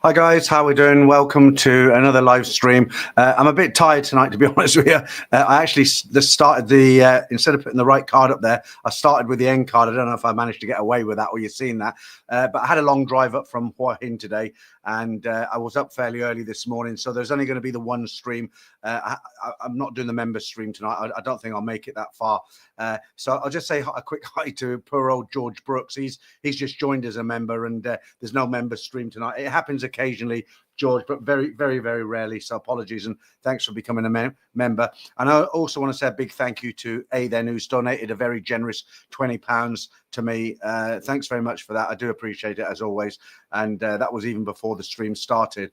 Hi guys, how we doing? Welcome to another live stream. I'm a bit tired tonight, to be honest with you. I actually just started instead of putting the right card up there, I started with the end card. I don't know if I managed to get away with that or you've seen that. But I had a long drive up from Hua Hin today, and I was up fairly early this morning. So there's only going to be the one stream. I'm not doing the member stream tonight. I don't think I'll make it that far. So I'll just say a quick hi to poor old George Brooks. He's just joined as a member, and there's no member stream tonight. It happens occasionally, George, but very, very, very rarely. So apologies, and thanks for becoming a member. And I also want to say a big thank you to then, who's donated a very generous £20 to me. Thanks very much for that. I do appreciate it, as always. And that was even before the stream started.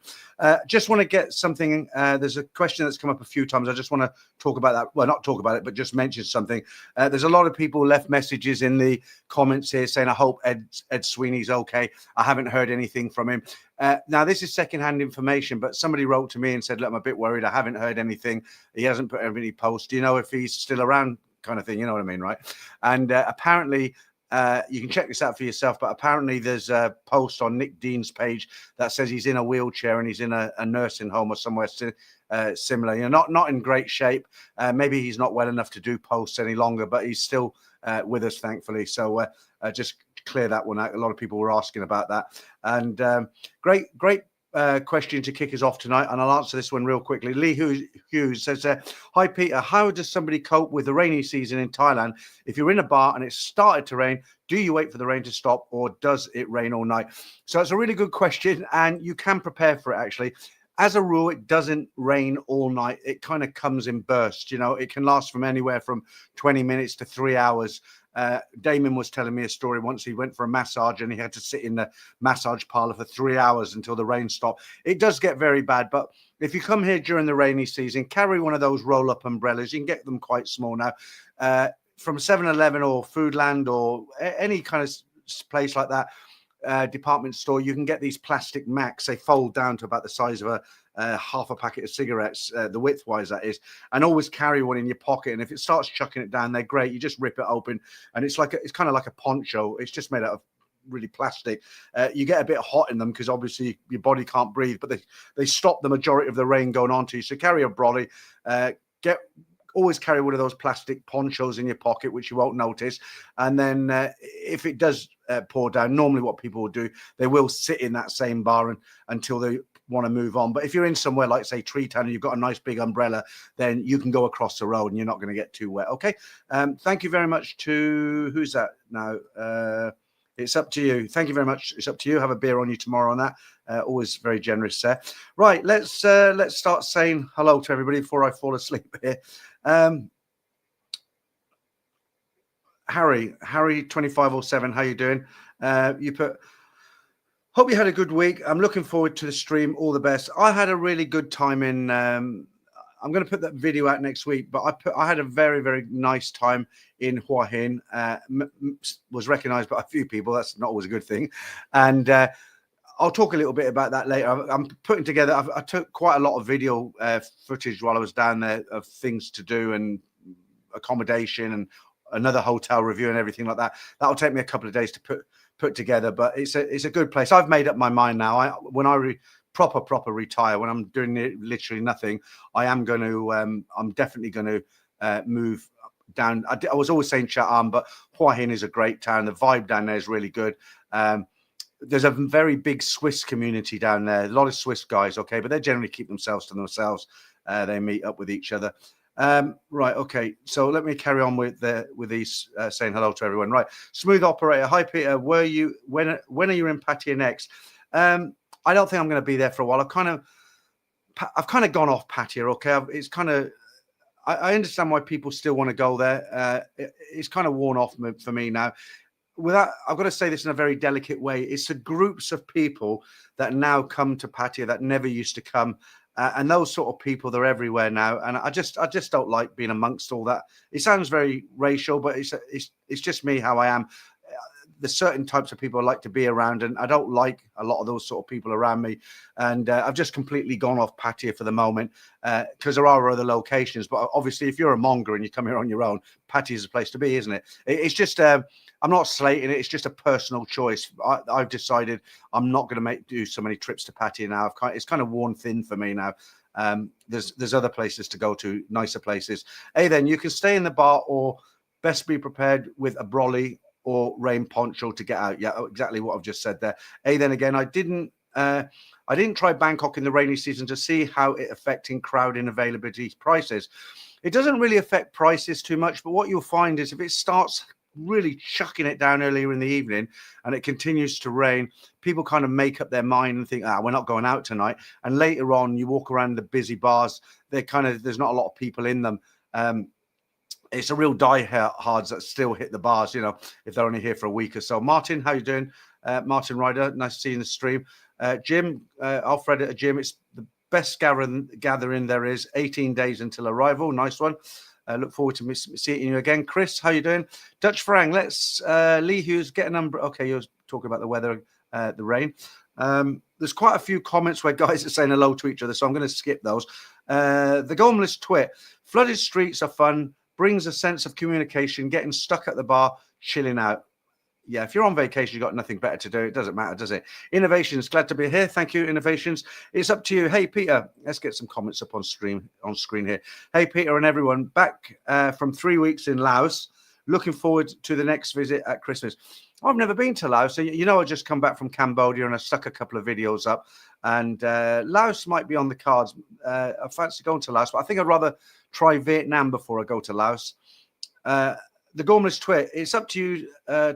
Just want to get something. There's a question that's come up a few times. I just want to talk about that. Well, not talk about it, but just mention something. There's a lot of people left messages in the comments here saying, I hope Ed Sweeney's okay. I haven't heard anything from him. Now, this is secondhand information, but somebody wrote to me and said, look, I'm a bit worried. I haven't heard anything. He hasn't put any posts. Do you know if he's still around, kind of thing? You know what I mean, right? And apparently, you can check this out for yourself, but apparently there's a post on Nick Dean's page that says he's in a wheelchair and he's in a nursing home or somewhere similar. You know, not in great shape. Maybe he's not well enough to do posts any longer, but he's still with us, thankfully. So just clear that one out. A lot of people were asking about that. And great question to kick us off tonight, and I'll answer this one real quickly. Lee Hughes says, hi Peter, how does somebody cope with the rainy season in Thailand? If you're in a bar and it's started to rain, do you wait for the rain to stop, or does it rain all night? So it's a really good question, and you can prepare for it. Actually, as a rule, it doesn't rain all night. It kind of comes in bursts. You know, it can last from anywhere from 20 minutes to 3 hours. Damon was telling me a story once. He went for a massage and he had to sit in the massage parlor for 3 hours until the rain stopped. It does get very bad, but if you come here during the rainy season, carry one of those roll-up umbrellas. You can get them quite small now. From 7-Eleven or Foodland or any kind of place like that, department store, you can get these plastic mats. They fold down to about the size of half a packet of cigarettes, the width wise that is, and always carry one in your pocket. And if it starts chucking it down, they're great. You just rip it open, and it's kind of like a poncho. It's just made out of really plastic. You get a bit hot in them because obviously your body can't breathe, but they stop the majority of the rain going onto you. So carry a brolly. Always carry one of those plastic ponchos in your pocket, which you won't notice. And then if it does pour down, normally what people will do, they will sit in that same bar until they want to move on. But if you're in somewhere like, say, Treetown, and you've got a nice big umbrella, then you can go across the road and you're not going to get too wet. Okay. Thank you very much to, who's that now? It's up to you. Thank you very much. It's up to you. Have a beer on you tomorrow on that. Always very generous there. Right. Let's start saying hello to everybody before I fall asleep here. Harry 2507, how you doing? You put, hope you had a good week. I'm looking forward to the stream. All the best. I had a really good time in I'm going to put that video out next week, but I had a very, very nice time in Hua Hin. Was recognized by a few people. That's not always a good thing. And I'll talk a little bit about that later. I'm putting together, I took quite a lot of video footage while I was down there of things to do and accommodation and another hotel review and everything like that. That'll take me a couple of days to put together, but it's a good place. I've made up my mind now. When I proper retire, when I'm doing literally nothing, I'm definitely going to move down. I was always saying Chatham, but Hua Hin is a great town. The vibe down there is really good. There's a very big Swiss community down there. A lot of Swiss guys, okay, but they generally keep themselves to themselves. They meet up with each other. Right, okay. So let me carry on with these saying hello to everyone. Right, Smooth Operator. Hi, Peter. When are you in Pattaya next? I don't think I'm going to be there for a while. I've kind of gone off Pattaya. Okay, it's kind of. I understand why people still want to go there. It's kind of worn off for me now. I've got to say this in a very delicate way. It's the groups of people that now come to Pattaya that never used to come, and those sort of people, they're everywhere now. And I just don't like being amongst all that. It sounds very racial, but it's just me, how I am. There's certain types of people I like to be around, and I don't like a lot of those sort of people around me. And I've just completely gone off Pattaya for the moment because there are other locations. But obviously, if you're a monger and you come here on your own, Pattaya is the place to be, isn't it? It's just I'm not slating it. It's just a personal choice. I've decided I'm not going to do so many trips to Pattaya now. It's kind of worn thin for me now. There's other places to go to, nicer places. Hey, then you can stay in the bar or best be prepared with a brolly or rain poncho to get out. Yeah, exactly what I've just said there. Hey, then again, I didn't try Bangkok in the rainy season to see how it affecting crowding, availability, prices. It doesn't really affect prices too much, but what you'll find is if it starts really chucking it down earlier in the evening and it continues to rain, people kind of make up their mind and think, we're not going out tonight. And later on, you walk around the busy bars, there's not a lot of people in them. It's a real diehards that still hit the bars, if they're only here for a week or so. Martin, how you doing? Martin Ryder, nice to see you in the stream. Jim, Alfred at a gym. It's the best gathering there is. 18 days until arrival. Nice one. Look forward to seeing you again. Chris, how you doing? Dutch Farang, let's Lee Hughes get a number. Okay, you're talking about the weather, the rain. There's quite a few comments where guys are saying hello to each other, so I'm going to skip those. The Gomeless twit. Flooded streets are fun. Brings a sense of communication. Getting stuck at the bar, chilling out. Yeah, if you're on vacation, you've got nothing better to do. It doesn't matter, does it? Innovations, glad to be here. Thank you, Innovations. It's up to you. Hey, Peter, let's get some comments up on screen here. Hey, Peter and everyone, back from 3 weeks in Laos. Looking forward to the next visit at Christmas. I've never been to Laos. So, I just come back from Cambodia and I stuck a couple of videos up. And Laos might be on the cards. I fancy going to Laos, but I think I'd rather try Vietnam before I go to Laos. The Gormless twit, it's up to you.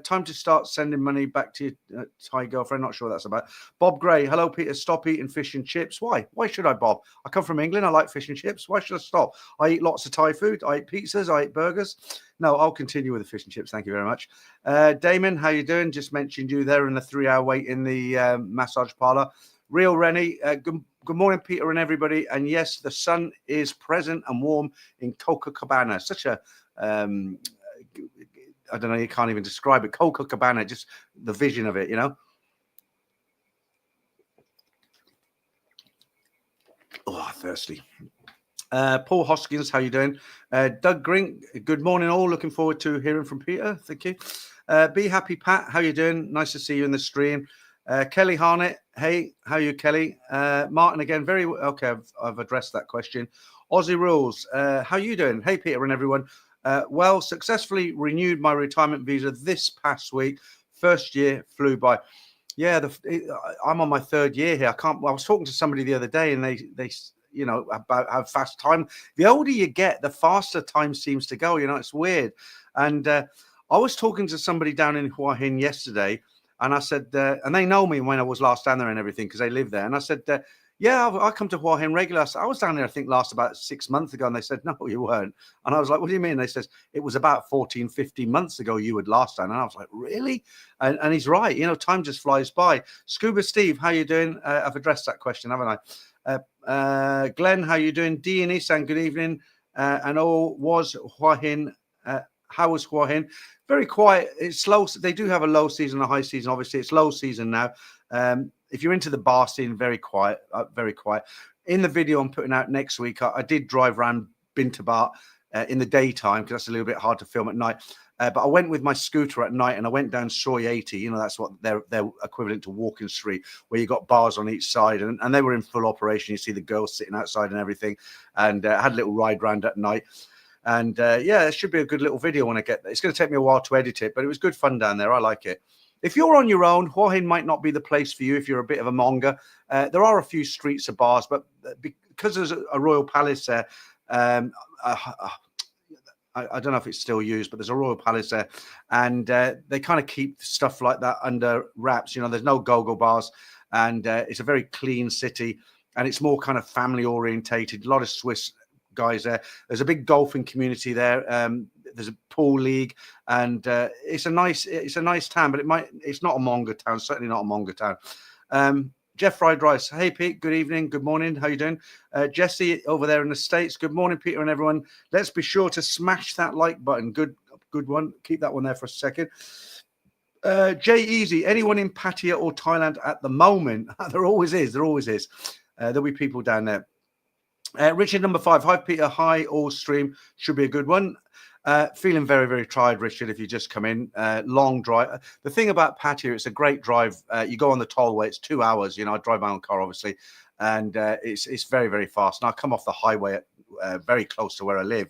Time to start sending money back to your Thai girlfriend. Not sure what that's about. Bob Gray, hello, Peter. Stop eating fish and chips. Why? Why should I, Bob? I come from England. I like fish and chips. Why should I stop? I eat lots of Thai food. I eat pizzas. I eat burgers. No, I'll continue with the fish and chips. Thank you very much. Damon, how you doing? Just mentioned you there in the 3-hour wait in the massage parlor. Real Rennie, good morning, Peter and everybody. And yes, the sun is present and warm in Copacabana. Such a I don't know, you can't even describe it. Copacabana, just the vision of it, Oh, thirsty. Paul Hoskins, how you doing? Doug Grink, good morning all. Looking forward to hearing from Peter. Thank you. Be happy, Pat. How you doing? Nice to see you in the stream. Kelly Harnett, hey, how are you, Kelly? Martin again, very okay. I've addressed that question. Aussie Rules, how you doing? Hey, Peter and everyone. Well, successfully renewed my retirement visa this past week. First year flew by. Yeah, I'm on my 3rd year here. I was talking to somebody the other day, and they about how fast time. The older you get, the faster time seems to go. It's weird. And I was talking to somebody down in Hua Hin yesterday, and I said, and they know me when I was last down there and everything because they live there. And I said, yeah, I come to Hua Hin regular. I was down there, I think, last about 6 months ago. And they said, no, you weren't. And I was like, what do you mean? They says, it was about 14, 15 months ago you had last done. And I was like, really? And he's right. Time just flies by. Scuba Steve, how you doing? I've addressed that question, haven't I? Glenn, how you doing? Dee and Isan, good evening. And was Hua Hin. How was Hua Hin? Very quiet. It's slow. They do have a low season, a high season. Obviously, it's low season now. If you're into the bar scene, very quiet, very quiet. In the video I'm putting out next week, I did drive around Bintabat in the daytime because that's a little bit hard to film at night. But I went with my scooter at night and I went down Soy 80. That's what they're equivalent to Walking Street, where you got bars on each side. And they were in full operation. You see the girls sitting outside and everything. And I had a little ride round at night. And yeah, it should be a good little video when I get there. It's going to take me a while to edit it, but it was good fun down there. I like it. If you're on your own, Hua Hin might not be the place for you if you're a bit of a monger. There are a few streets of bars, but because there's a Royal Palace there, I don't know if it's still used, but there's a Royal Palace there, and they kind of keep stuff like that under wraps. There's no go-go bars, and it's a very clean city, and it's more kind of family orientated. A lot of Swiss guys there. There's a big golfing community there. There's a pool league, and it's a nice town, but it's not a monger town. Certainly not a monger town. Jeff Fried Rice, hey Pete, good evening, good morning, how you doing? Jesse over there in the States, good morning, Peter and everyone. Let's be sure to smash that like button. Good one. Keep that one there for a second. Jay Easy, anyone in Pattaya or Thailand at the moment? There always is. There'll be people down there. Richard number 5, hi Peter, hi all stream, should be a good one. Feeling very, very tired, Richard, if you just come in. Long drive. The thing about Pattaya, it's a great drive. You go on the tollway, it's 2 hours. You know, I drive my own car, obviously, and it's very, very fast. And I come off the highway very close to where I live,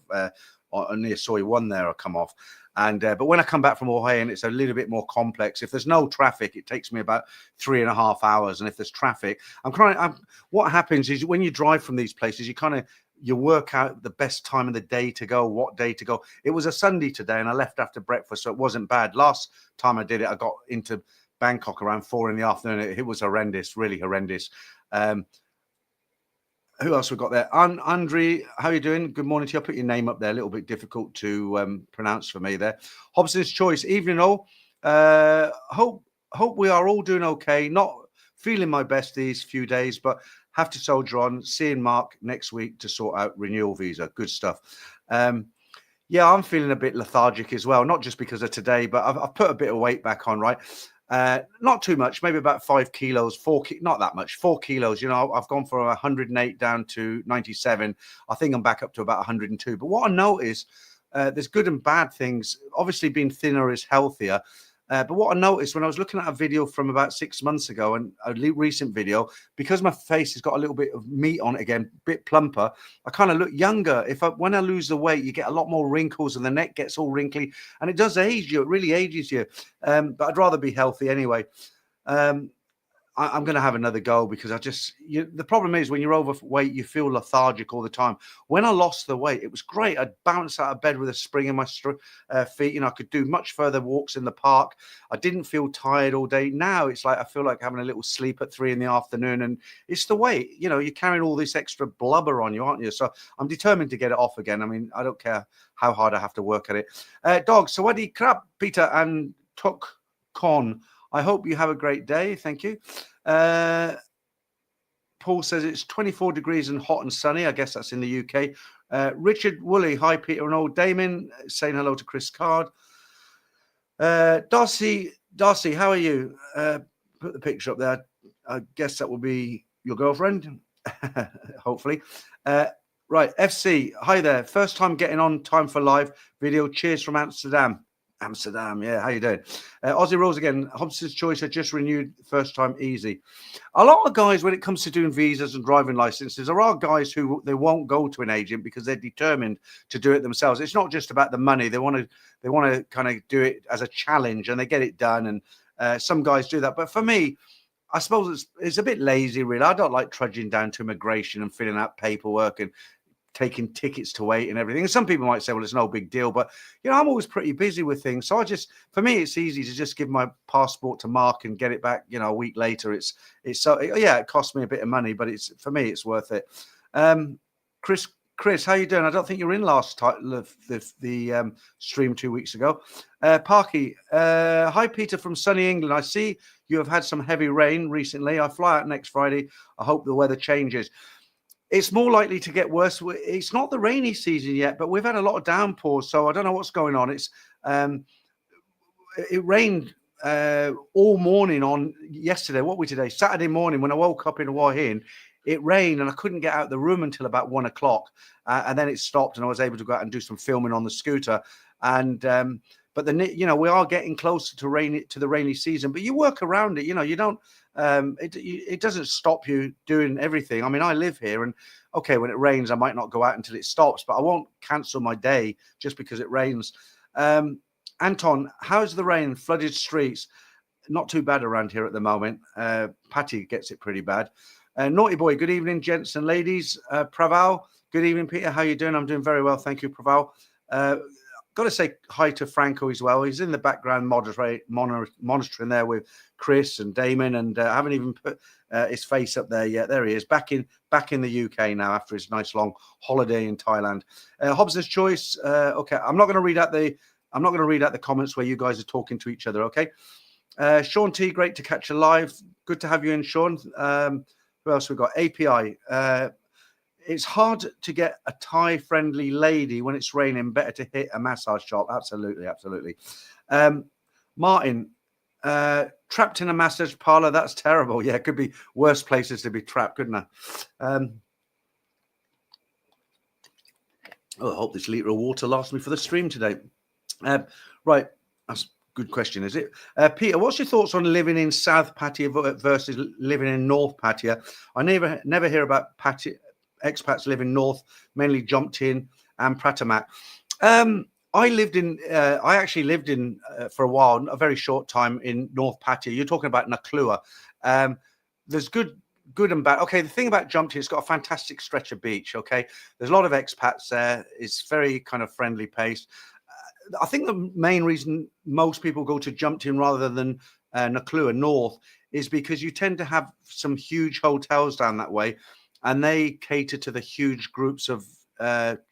near Soi 1 there, I come off. And but when I come back from Ohio, and it's a little bit more complex. If there's no traffic, it takes me about 3.5 hours. And if there's traffic, what happens is when you drive from these places, you work out the best time of the day to go, what day to go. It was a Sunday today, and I left after breakfast, so it wasn't bad. Last time I did it, I got into Bangkok around 4 in the afternoon. It was horrendous, really horrendous. Who else we got there? Andre, how are you doing? Good morning to you. I'll put your name up there. A little bit difficult to pronounce for me there. Hobson's Choice. Evening all. Hope we are all doing okay. Not feeling my best these few days, but have to soldier on. Seeing Mark next week to sort out renewal visa. Good stuff. Yeah, I'm feeling a bit lethargic as well. Not just because of today, but I've put a bit of weight back on, right? Not too much, maybe about 5 kilos, not that much, 4 kilos. You know, I've gone from 108 down to 97. I think I'm back up to about 102. But what I notice, there's good and bad things. Obviously, being thinner is healthier. But what I noticed when I was looking at a video from about 6 months ago, and a recent video, because my face has got a little bit of meat on it again, a bit plumper, I kind of look younger. When I lose the weight, you get a lot more wrinkles and the neck gets all wrinkly, and it does age you. It really ages you. But I'd rather be healthy anyway. I'm going to have another go because the problem is when you're overweight, you feel lethargic all the time. When I lost the weight, it was great. I'd bounce out of bed with a spring in my feet. You know, I could do much further walks in the park. I didn't feel tired all day. Now it's like I feel like having a little sleep at 3 in the afternoon, and it's the weight. You know, you're carrying all this extra blubber on you, aren't you? So I'm determined to get it off again. I mean, I don't care how hard I have to work at it. Dog, Sawadi Krap, Peter and Tuk Kon. I hope you have a great day. Thank you. Paul says it's 24 degrees and hot and sunny. I guess that's in the UK. Richard Woolley. Hi, Peter and old Damon. Saying hello to Chris Card. Darcy, how are you? Put the picture up there. I guess that will be your girlfriend. Hopefully. Right. FC. Hi there. First time getting on time for live video. Cheers from Amsterdam. Yeah, how you doing? Aussie Rose again. Hobson's Choice. I just renewed first time easy. A lot of guys, when it comes to doing visas and driving licenses, there are guys who they won't go to an agent because they're determined to do it themselves. It's not just about the money. They want to kind of do it as a challenge, and they get it done. And some guys do that. But for me, I suppose it's a bit lazy, really. I don't like trudging down to immigration and filling out paperwork and taking tickets to wait and everything. And some people might say, well, it's no big deal, but you know, I'm always pretty busy with things. So for me, it's easy to just give my passport to Mark and get it back, you know, a week later. It costs me a bit of money, but for me, it's worth it. Chris, how you doing? I don't think you were in last time, the stream 2 weeks ago. Parky, hi, Peter from sunny England. I see you have had some heavy rain recently. I fly out next Friday. I hope the weather changes. It's more likely to get worse. It's not the rainy season yet, but we've had a lot of downpours, so I don't know what's going on. It rained all morning on yesterday. What we today? Saturday morning when I woke up in Hua Hin, it rained and I couldn't get out of the room until about 1 o'clock, and then it stopped and I was able to go out and do some filming on the scooter. And but then, you know, we are getting closer to the rainy season, but you work around it. You know, you don't. It doesn't stop you doing everything. I mean, I live here, and okay, when it rains, I might not go out until it stops, but I won't cancel my day just because it rains. Anton, how's the rain? Flooded streets? Not too bad around here at the moment. Patty gets it pretty bad. Naughty boy, good evening, gents and ladies. Praval, good evening, Peter. How you doing? I'm doing very well, thank you, Praval. Got to say hi to Franco as well. He's in the background monitoring there with Chris and Damon, and I haven't even put his face up there yet. There he is, back in the UK now after his nice long holiday in Thailand. Hobson's Choice. Okay, I'm not going to read out the comments where you guys are talking to each other. Okay, Sean T, great to catch you live. Good to have you in, Sean. Who else we got? API. It's hard to get a Thai-friendly lady when it's raining. Better to hit a massage shop. Absolutely. Martin, trapped in a massage parlor. That's terrible. Yeah, it could be worse places to be trapped, couldn't it? Oh, I hope this litre of water lasts me for the stream today. Right, that's a good question, is it? Peter, what's your thoughts on living in South Pattaya versus living in North Pattaya? I never hear about expats living north, mainly jumped in and Pratamak. I actually lived in for a while, a very short time in North Pattaya. You're talking about Naklua. There's good and bad. Okay, the thing about Jumpty, it's got a fantastic stretch of beach. Okay, there's a lot of expats there. It's very kind of friendly pace. I think the main reason most people go to Jumpton rather than Naklua North is because you tend to have some huge hotels down that way, and they cater to the huge groups of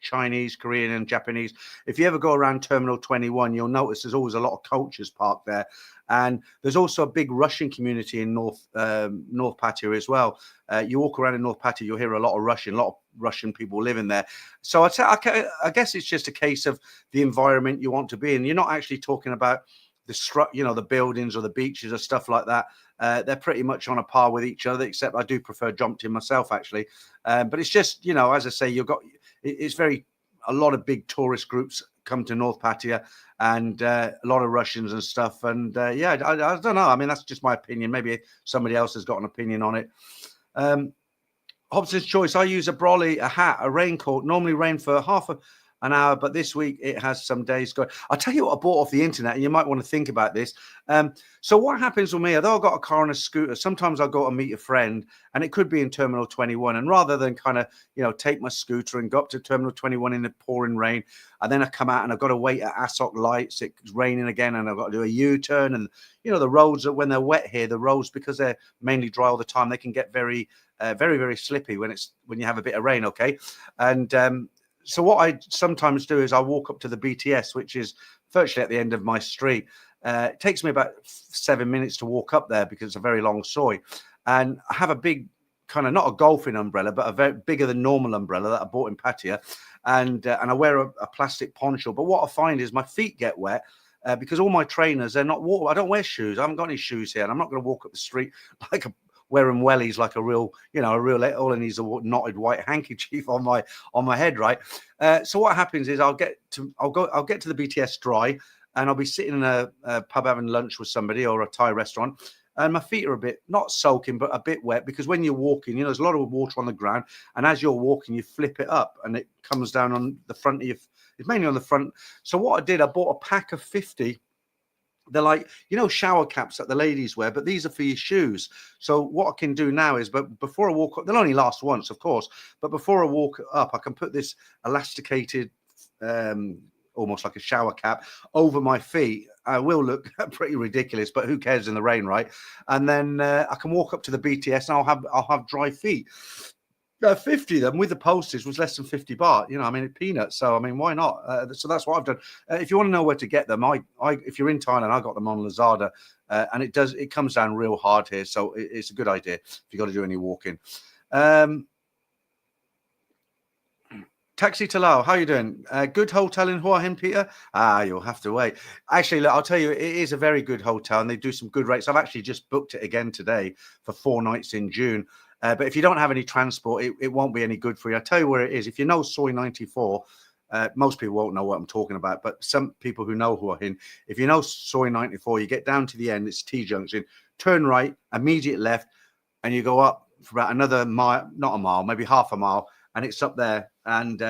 Chinese, Korean, and Japanese. If you ever go around Terminal 21, you'll notice there's always a lot of cultures parked there. And there's also a big Russian community in North Pattaya as well. You walk around in North Pattaya, you'll hear a lot of Russian people living there. So I guess it's just a case of the environment you want to be in. You're not actually talking about the buildings or the beaches or stuff like that. They're pretty much on a par with each other, except I do prefer Jumpton myself, actually. But it's just, as I say, it's a lot of big tourist groups come to North Pattaya, and a lot of Russians and stuff. And I don't know. I mean, that's just my opinion. Maybe somebody else has got an opinion on it. Hobson's choice. I use a brolly, a hat, a raincoat. Normally rain for half an hour, but this week it has some days going. I'll tell you what I bought off the internet, and you might want to think about this. So what happens with me, although I've got a car and a scooter, sometimes I'll go and meet a friend, and it could be in Terminal 21. And rather than kind of, take my scooter and go up to Terminal 21 in the pouring rain, and then I come out and I've got to wait at Asok lights, it's raining again, and I've got to do a U-turn. And, the roads, when they're wet here, the roads, because they're mainly dry all the time, they can get very, very slippy when you have a bit of rain, okay? And so what I sometimes do is I walk up to the BTS, which is virtually at the end of my street. It takes me about 7 minutes to walk up there because it's a very long soy. And I have a big kind of, not a golfing umbrella, but a very bigger than normal umbrella that I bought in Pattaya. And I wear a plastic poncho. But what I find is my feet get wet because all my trainers, they're not water. I don't wear shoes. I haven't got any shoes here. And I'm not going to walk up the street wearing wellies like a real, all I need is a knotted white handkerchief on my head, right? So what happens is I'll get to the BTS dry, and I'll be sitting in a pub having lunch with somebody or a Thai restaurant, and my feet are a bit not soaking but a bit wet because when you're walking, there's a lot of water on the ground, and as you're walking, you flip it up and it comes down on the front of it's mainly on the front. So what I did, I bought a pack of 50. They're like, shower caps that the ladies wear, but these are for your shoes. So what I can do now is, but before I walk up, they'll only last once, of course, but before I walk up, I can put this elasticated, almost like a shower cap over my feet. I will look pretty ridiculous, but who cares in the rain, right? And then I can walk up to the BTS and I'll have dry feet. 50 of them with the postage was less than 50 baht. Peanuts. So why not? So that's what I've done. If you want to know where to get them, if you're in Thailand, I got them on Lazada, and it comes down real hard here. So it's a good idea if you got to do any walking. Taxi Talal, how you doing? Good hotel in Hua Hin, Peter? You'll have to wait. Actually, look, I'll tell you, it is a very good hotel, and they do some good rates. I've actually just booked it again today for 4 nights in June. But if you don't have any transport, it won't be any good for you. I'll tell you where it is. If you know Soy 94, most people won't know what I'm talking about, but some people who know Hua Hin, if you know Soy 94, you get down to the end, it's T-junction, turn right, immediate left, and you go up for about another mile, not a mile, maybe half a mile, and it's up there. And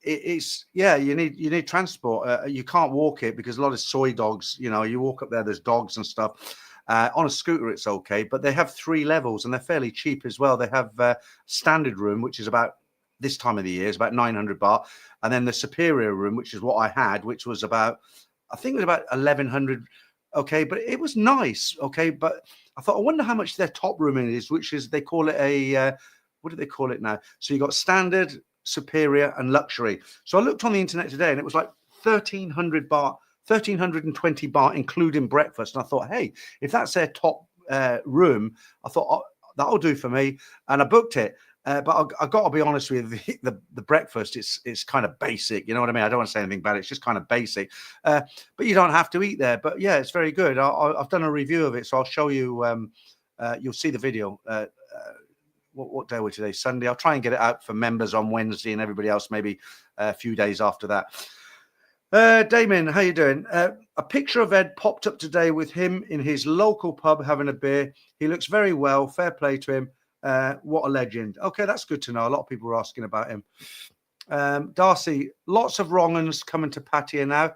you need transport. You can't walk it because a lot of soy dogs, you walk up there, there's dogs and stuff. On a scooter, it's okay, but they have 3 levels and they're fairly cheap as well. They have standard room, which is about this time of the year, is about 900 baht. And then the superior room, which is what I had, which was about 1,100. Okay, but it was nice. Okay, but I thought, I wonder how much their top room is, which is, they call it what do they call it now? So you got standard, superior, and luxury. So I looked on the internet today and it was like 1,300 baht. 1,320 baht, including breakfast. And I thought, hey, if that's their top room, I thought, that'll do for me. And I booked it. But I got to be honest with you, the breakfast, it's kind of basic. You know what I mean? I don't want to say anything bad. It's just kind of basic. But you don't have to eat there. But yeah, it's very good. I've done a review of it, so I'll show you. You'll see the video what day are we today? Sunday. I'll try and get it out for members on Wednesday and everybody else maybe a few days after that. Damien, how you doing? A picture of Ed popped up today with him in his local pub having a beer. He looks very well. Fair play to him. What a legend. Okay, that's good to know. A lot of people are asking about him. Darcy, lots of wrong uns coming to Pattaya now.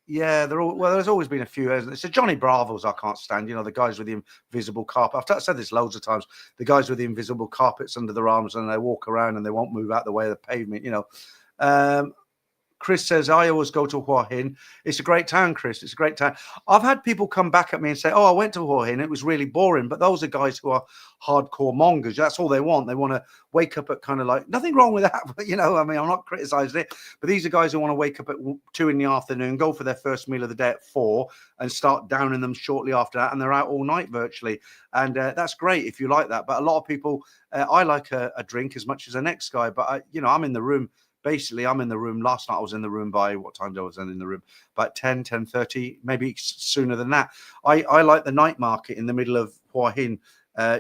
Yeah, there's always been a few. It's the Johnny Bravos I can't stand. The guys with the invisible carpet. I've said this loads of times. The guys with the invisible carpets under their arms and they walk around and they won't move out the way of the pavement. Chris says, I always go to Hua Hin. It's a great town, Chris. It's a great town. I've had people come back at me and say, I went to Hua Hin. It was really boring. But those are guys who are hardcore mongers. That's all they want. They want to wake up at kind of like, nothing wrong with that. But, I'm not criticizing it. But these are guys who want to wake up at 2 in the afternoon, go for their first meal of the day at 4 and start downing them shortly after that. And they're out all night virtually. And that's great if you like that. But a lot of people, I like a drink as much as the next guy. But, I'm in the room. Basically, I'm in the room. Last night I was in the room by what time I was in the room? About 10:30, maybe sooner than that. I like the night market in the middle of Hua Hin.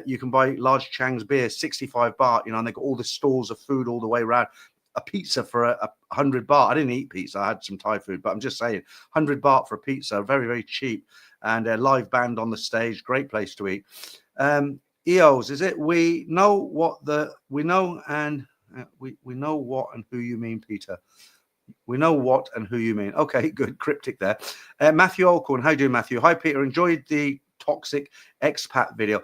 You can buy large Chang's beer, 65 baht, and they've got all the stalls of food all the way around. A pizza for a 100 baht. I didn't eat pizza. I had some Thai food, but I'm just saying 100 baht for a pizza, very, very cheap. And a live band on the stage, great place to eat. EOS, is it? We know what and who you mean, Peter. We know what and who you mean. Okay, good. Cryptic there. Matthew Alcorn. How you doing, Matthew? Hi, Peter. Enjoyed the toxic expat video.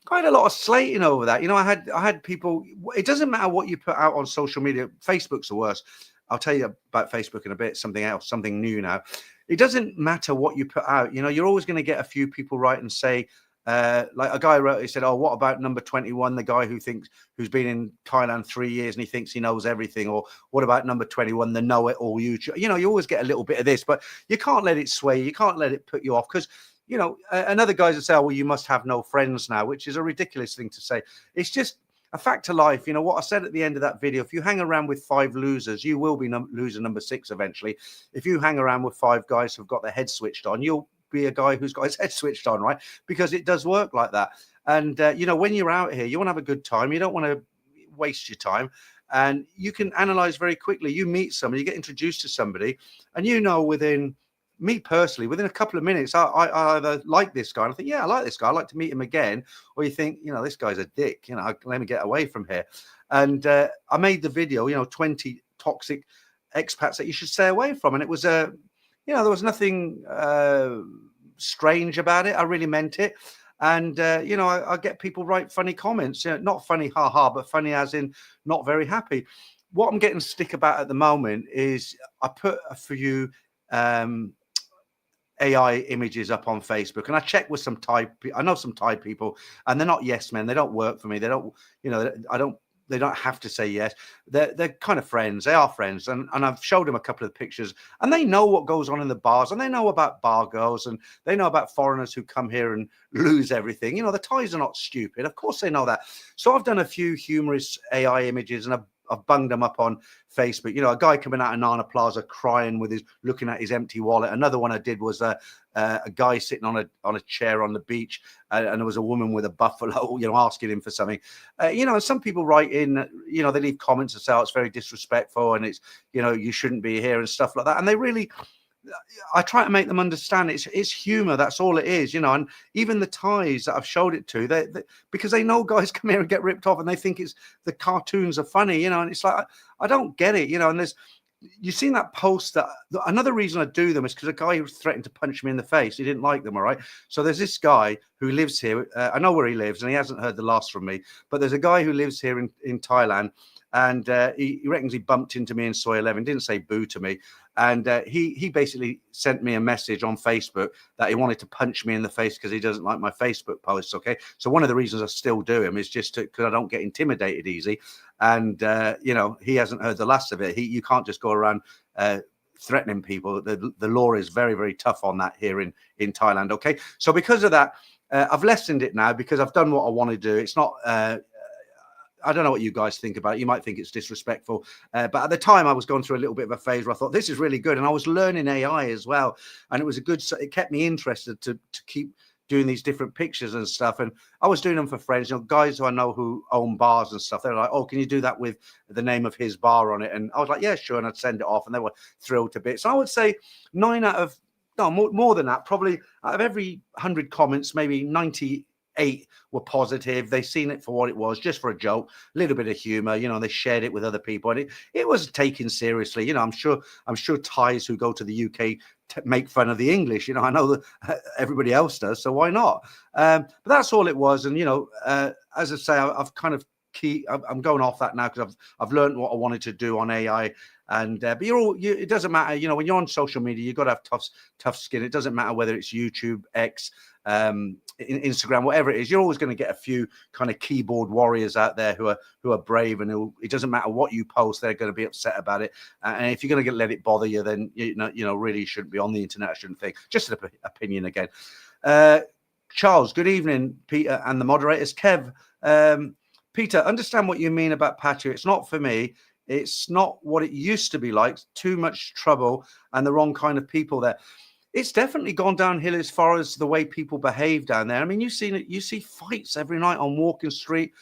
I had a lot of slating over that. I had people. It doesn't matter what you put out on social media. Facebook's the worst. I'll tell you about Facebook in a bit. Something else, something new now. It doesn't matter what you put out. You're always going to get a few people write and say, like a guy wrote, he said, what about number 21, the guy who's been in Thailand 3 years and he thinks he knows everything? Or what about number 21, the know-it-all YouTube? You always get a little bit of this, but you can't let it sway you. You can't let it put you off because, another guys will say, well, you must have no friends now, which is a ridiculous thing to say. It's just a fact of life. What I said at the end of that video, if you hang around with 5 losers, you will be loser number 6 eventually. If you hang around with 5 guys who've got their head switched on, you'll be a guy who's got his head switched on, right? Because it does work like that. And when you're out here, you want to have a good time. You don't want to waste your time, and you can analyze very quickly. You meet somebody, you get introduced to somebody, and within me personally, within a couple of minutes, I either like this guy and I think, yeah, I like this guy, I'd like to meet him again, or you think, this guy's a dick, let me get away from here. And I made the video, 20 toxic expats that you should stay away from, and it was there was nothing strange about it. I really meant it. And, I get people write funny comments, not funny, haha, but funny as in not very happy. What I'm getting stick about at the moment is I put a few AI images up on Facebook, and I checked with some I know some Thai people, and they're not yes men. They don't work for me. They don't, they don't have to say yes. They're kind of friends. They are friends. And I've showed them a couple of pictures, and they know what goes on in the bars, and they know about bar girls, and they know about foreigners who come here and lose everything. The Thais are not stupid. Of course they know that. So I've done a few humorous AI images, and I've bunged them up on Facebook. A guy coming out of Nana Plaza crying looking at his empty wallet. Another one I did was a guy sitting on a chair on the beach, and there was a woman with a buffalo, asking him for something. And some people write in, they leave comments and say, it's very disrespectful, and it's, you shouldn't be here and stuff like that. And they really, I try to make them understand it's humor. That's all it is, and even the Thais that I've showed it to, they because they know guys come here and get ripped off, and they think the cartoons are funny, and it's like, I don't get it, and you've seen that post that another reason I do them is because a guy who threatened to punch me in the face, he didn't like them. All right. So there's this guy who lives here. I know where he lives, and he hasn't heard the last from me, but there's a guy who lives here in Thailand, and he reckons he bumped into me in Soy 11, didn't say boo to me. And he basically sent me a message on Facebook that he wanted to punch me in the face because he doesn't like my Facebook posts. Okay. So one of the reasons I still do him is just because I don't get intimidated easy. And, he hasn't heard the last of it. You can't just go around threatening people. The law is very, very tough on that here in Thailand. Okay. So because of that, I've lessened it now because I've done what I want to do. It's not, I don't know what you guys think about it. You might think it's disrespectful. But at the time, I was going through a little bit of a phase where I thought, this is really good. And I was learning AI as well. And it was it kept me interested to keep doing these different pictures and stuff. And I was doing them for friends, guys who I know who own bars and stuff. They're like, "Oh, can you do that with the name of his bar on it?" And I was like, "Yeah, sure." And I'd send it off, and they were thrilled to bits. So I would say 9 out of, no, more than that, probably out of every 100 comments, maybe 98 were positive. They seen it for what it was, just for a joke, a little bit of humor, they shared it with other people, and it was taken seriously. I'm sure Thais who go to the UK make fun of the English. I know that everybody else does, so why not? But that's all it was. And as I say, I've kind of I'm going off that now because I've learned what I wanted to do on AI. And but it doesn't matter, when you're on social media, you've got to have tough skin. It doesn't matter whether it's YouTube, X, Instagram, whatever it is. You're always going to get a few kind of keyboard warriors out there who are brave, and it doesn't matter what you post, they're going to be upset about it. And if you're going to let it bother you, then really you shouldn't be on the internet. I shouldn't think. Just an opinion again. Charles, good evening, Peter, and the moderators. Kev, Peter, understand what you mean about patio. It's not for me. It's not what it used to be like. Too much trouble and the wrong kind of people there. It's definitely gone downhill as far as the way people behave down there. I mean, you see fights every night on Walking Street.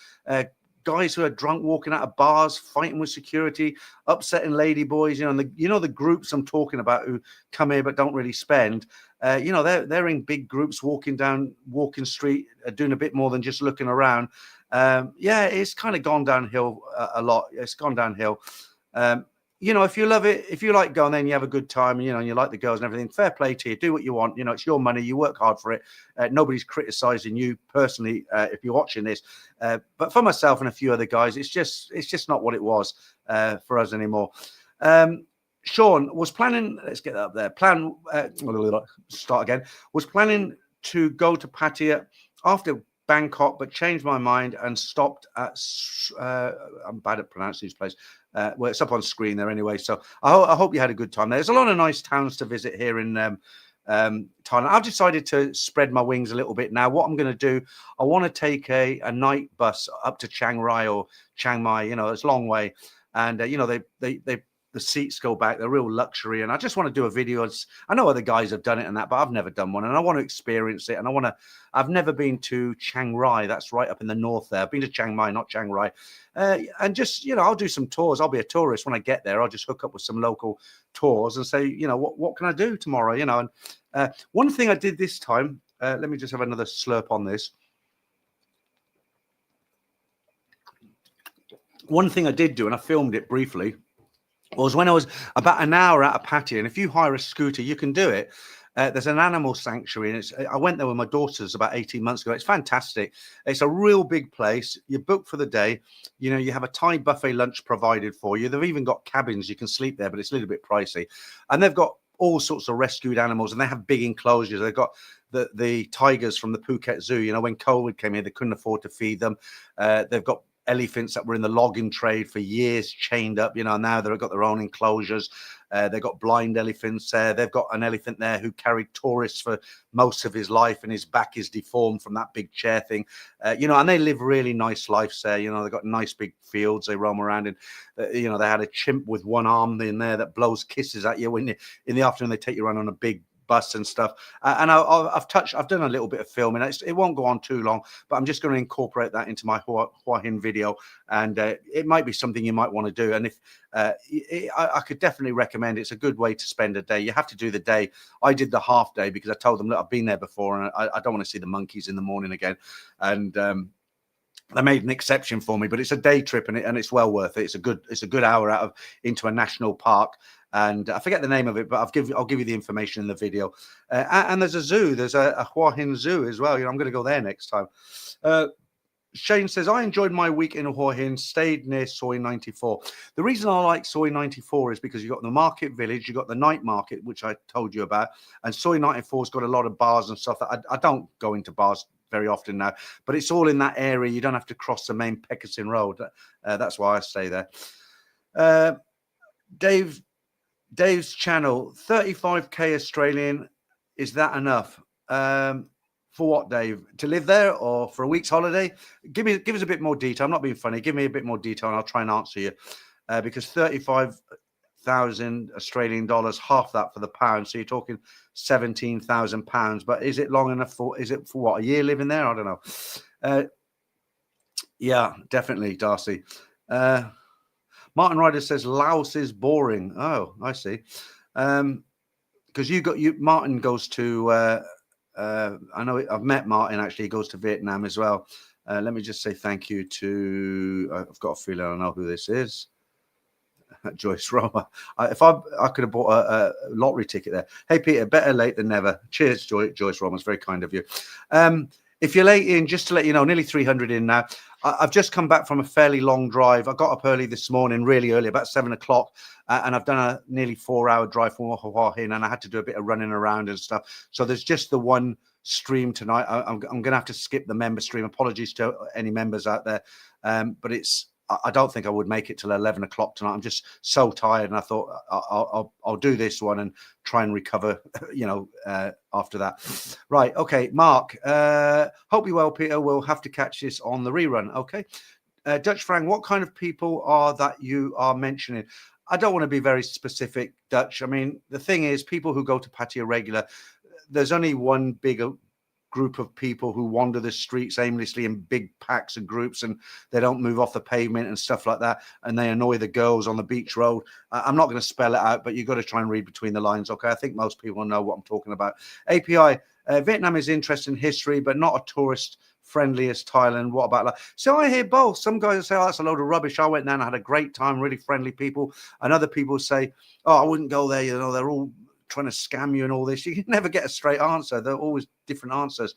Guys who are drunk walking out of bars, fighting with security, upsetting ladyboys. And the groups I'm talking about who come here but don't really spend. They're in big groups walking down Walking Street, doing a bit more than just looking around. It's kind of gone downhill a lot. It's gone downhill. If you love it, if you like going there and you have a good time, and you like the girls and everything, fair play to you. Do what you want. It's your money. You work hard for it. Nobody's criticizing you personally if you're watching this. But for myself and a few other guys, it's just not what it was for us anymore. Sean was planning. Let's get that up there. Start again. Was planning to go to Pattaya after Bangkok, but changed my mind and stopped at. I'm bad at pronouncing this place. Well, it's up on screen there anyway. So I hope you had a good time. There's a lot of nice towns to visit here in Thailand. I've decided to spread my wings a little bit now. What I'm going to do, I want to take a night bus up to Chiang Rai or Chiang Mai. It's a long way, and the seats go back. They're real luxury, and I just want to do a video. I know other guys have done it and that, but I've never done one, and I want to experience it. And I've never been to Chiang Rai. That's right up in the north there. I've been to Chiang Mai, not Chiang Rai. And just, I'll do some tours. I'll be a tourist when I get there. I'll just hook up with some local tours and say, what can I do tomorrow? And one thing I did this time, let me just have another slurp on this. One thing I did do, and I filmed it briefly, was when I was about an hour out of Pattaya, and if you hire a scooter, you can do it. There's an animal sanctuary, and I went there with my daughters about 18 months ago. It's fantastic. It's a real big place. You book for the day. You have a Thai buffet lunch provided for you. They've even got cabins. You can sleep there, but it's a little bit pricey. And they've got all sorts of rescued animals, and they have big enclosures. They've got the tigers from the Phuket Zoo. When COVID came here, they couldn't afford to feed them. They've got elephants that were in the logging trade for years, chained up. Now they've got their own enclosures. They've got blind elephants there. They've got an elephant there who carried tourists for most of his life, and his back is deformed from that big chair thing. And they live really nice lives there. They've got nice big fields they roam around in. They had a chimp with one arm in there that blows kisses at you when in the afternoon they take you around on a big bus and stuff. And I've done a little bit of filming. It won't go on too long, but I'm just going to incorporate that into my Hua Hin video, and it might be something you might want to do. And if I could definitely recommend, it's a good way to spend a day. You have to do the day. I did the half day because I told them, look, I've been there before, and I don't want to see the monkeys in the morning again. And they made an exception for me, but it's a day trip, and it's well worth it. It's a good hour into a national park. And I forget the name of it, but I'll give you the information in the video. And there's a zoo. There's a Hua Hin Zoo as well. I'm going to go there next time. Shane says, I enjoyed my week in Hua Hin, stayed near Soi 94. The reason I like Soi 94 is because you've got the market village, you've got the night market, which I told you about. And Soi 94's got a lot of bars and stuff. That I don't go into bars very often now, but it's all in that area. You don't have to cross the main Pekkasin Road. That's why I stay there. Dave's channel, 35k Australian. Is that enough? For what, Dave? To live there or for a week's holiday? Give us a bit more detail. I'm not being funny. Give me a bit more detail and I'll try and answer you. Because thousand Australian dollars, half that for the pound. So you're talking £17,000. But is it long enough for? Is it for what, a year living there? I don't know. Yeah, definitely, Darcy. Martin Ryder says Laos is boring. Oh, I see. Because Martin goes to. I know I've met Martin actually. He goes to Vietnam as well. Let me just say thank you to. I've got a feeling I know who this is. Joyce Roma. If I could have bought a lottery ticket there. Hey Peter, better late than never. Cheers, Joyce Roma. It's very kind of you. If you're late in, just to let you know, nearly 300 in now. I've just come back from a fairly long drive. I got up early this morning, really early, about 7 o'clock, and I've done a nearly 4-hour drive from Hua Hin, and I had to do a bit of running around and stuff. So there's just the one stream tonight. I'm going to have to skip the member stream. Apologies to any members out there, but I don't think I would make it till 11 o'clock tonight. I'm just so tired, and I thought I'll do this one and try and recover, after that. Right, okay, Mark. Hope you're well, Peter. We'll have to catch this on the rerun. Okay, Dutch Frank. What kind of people are that you are mentioning? I don't want to be very specific, Dutch. I mean, the thing is, people who go to Patio Regular, there's only one big group of people who wander the streets aimlessly in big packs and groups, and they don't move off the pavement and stuff like that, and they annoy the girls on the beach road. I'm not going to spell it out, but you've got to try and read between the lines. Okay, I think most people know what I'm talking about. API, Vietnam is interesting in history, but not a tourist friendly as Thailand. What about that? So I hear both. Some guys say, oh, that's a load of rubbish. I went there and I had a great time, really friendly people, and other people say, oh, I wouldn't go there, they're all trying to scam you and all this. You can never get a straight answer. They're always different answers.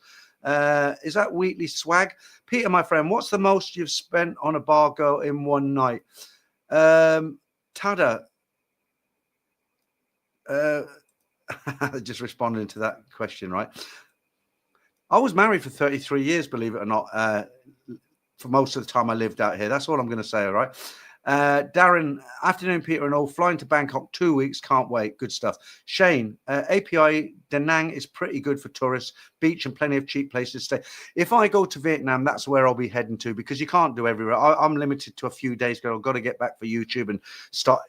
Is that Wheatley swag? Peter, my friend, what's the most you've spent on a bar girl in one night? Tada. Just responding to that question, right? I was married for 33 years, believe it or not, for most of the time I lived out here. That's all I'm going to say, all right? Darren, afternoon, Peter and all. Flying to Bangkok 2 weeks. Can't wait. Good stuff. Shane, API Da Nang is pretty good for tourists. Beach and plenty of cheap places to stay. If I go to Vietnam, that's where I'll be heading to, because you can't do everywhere. I'm limited to a few days ago. I've got to get back for YouTube and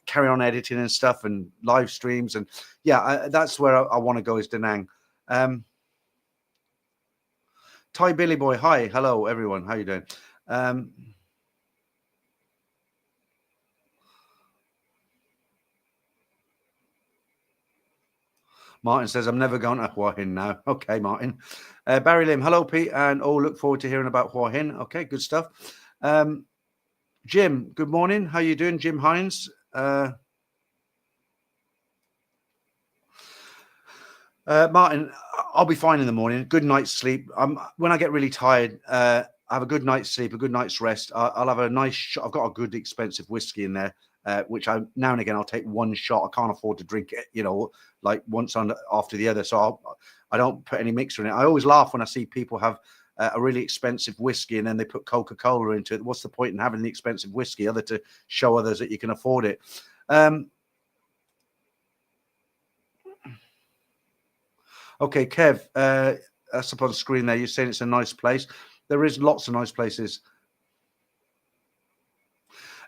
carry on editing and stuff and live streams. And yeah, that's where I want to go, is Da Nang. Thai Billy Boy, hi. Hello, everyone. How you doing? Martin says, I'm never going to Hua Hin now. Okay, Martin. Barry Lim, hello, Pete, and look forward to hearing about Hua Hin. Okay, good stuff. Jim, good morning. How you doing, Jim Hines? Martin, I'll be fine in the morning. Good night's sleep. When I get really tired, I have a good night's sleep, a good night's rest. I'll have a nice shot. I've got a good expensive whiskey in there, which now and again I'll take one shot. I can't afford to drink it, like once after the other. So I don't put any mixer in it. I always laugh when I see people have a really expensive whiskey and then they put Coca-Cola into it. What's the point in having the expensive whiskey other to show others that you can afford it? Okay, Kev, that's up on the screen there. You're saying it's a nice place. There is lots of nice places.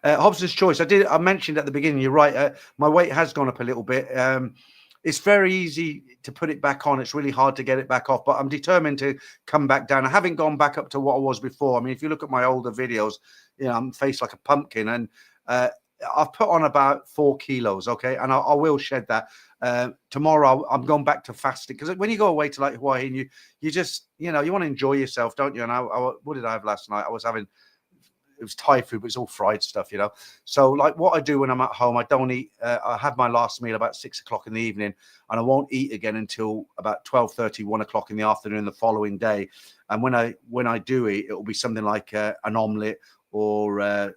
Hobson's Choice. I mentioned at the beginning, you're right. My weight has gone up a little bit. It's very easy to put it back on. It's really hard to get it back off, but I'm determined to come back down. I haven't gone back up to what I was before. I mean, if you look at my older videos, I'm faced like a pumpkin, and I've put on about 4 kilos. Okay. And I will shed that. Tomorrow I'm going back to fasting, because when you go away to like Hawaii, and you just, you want to enjoy yourself, don't you? And what did I have last night? It was Thai food, but it's all fried stuff, So like what I do when I'm at home, I don't eat. I have my last meal about 6 o'clock in the evening, and I won't eat again until about 12:30, 1 o'clock in the afternoon the following day. And when I do eat, it will be something like an omelette or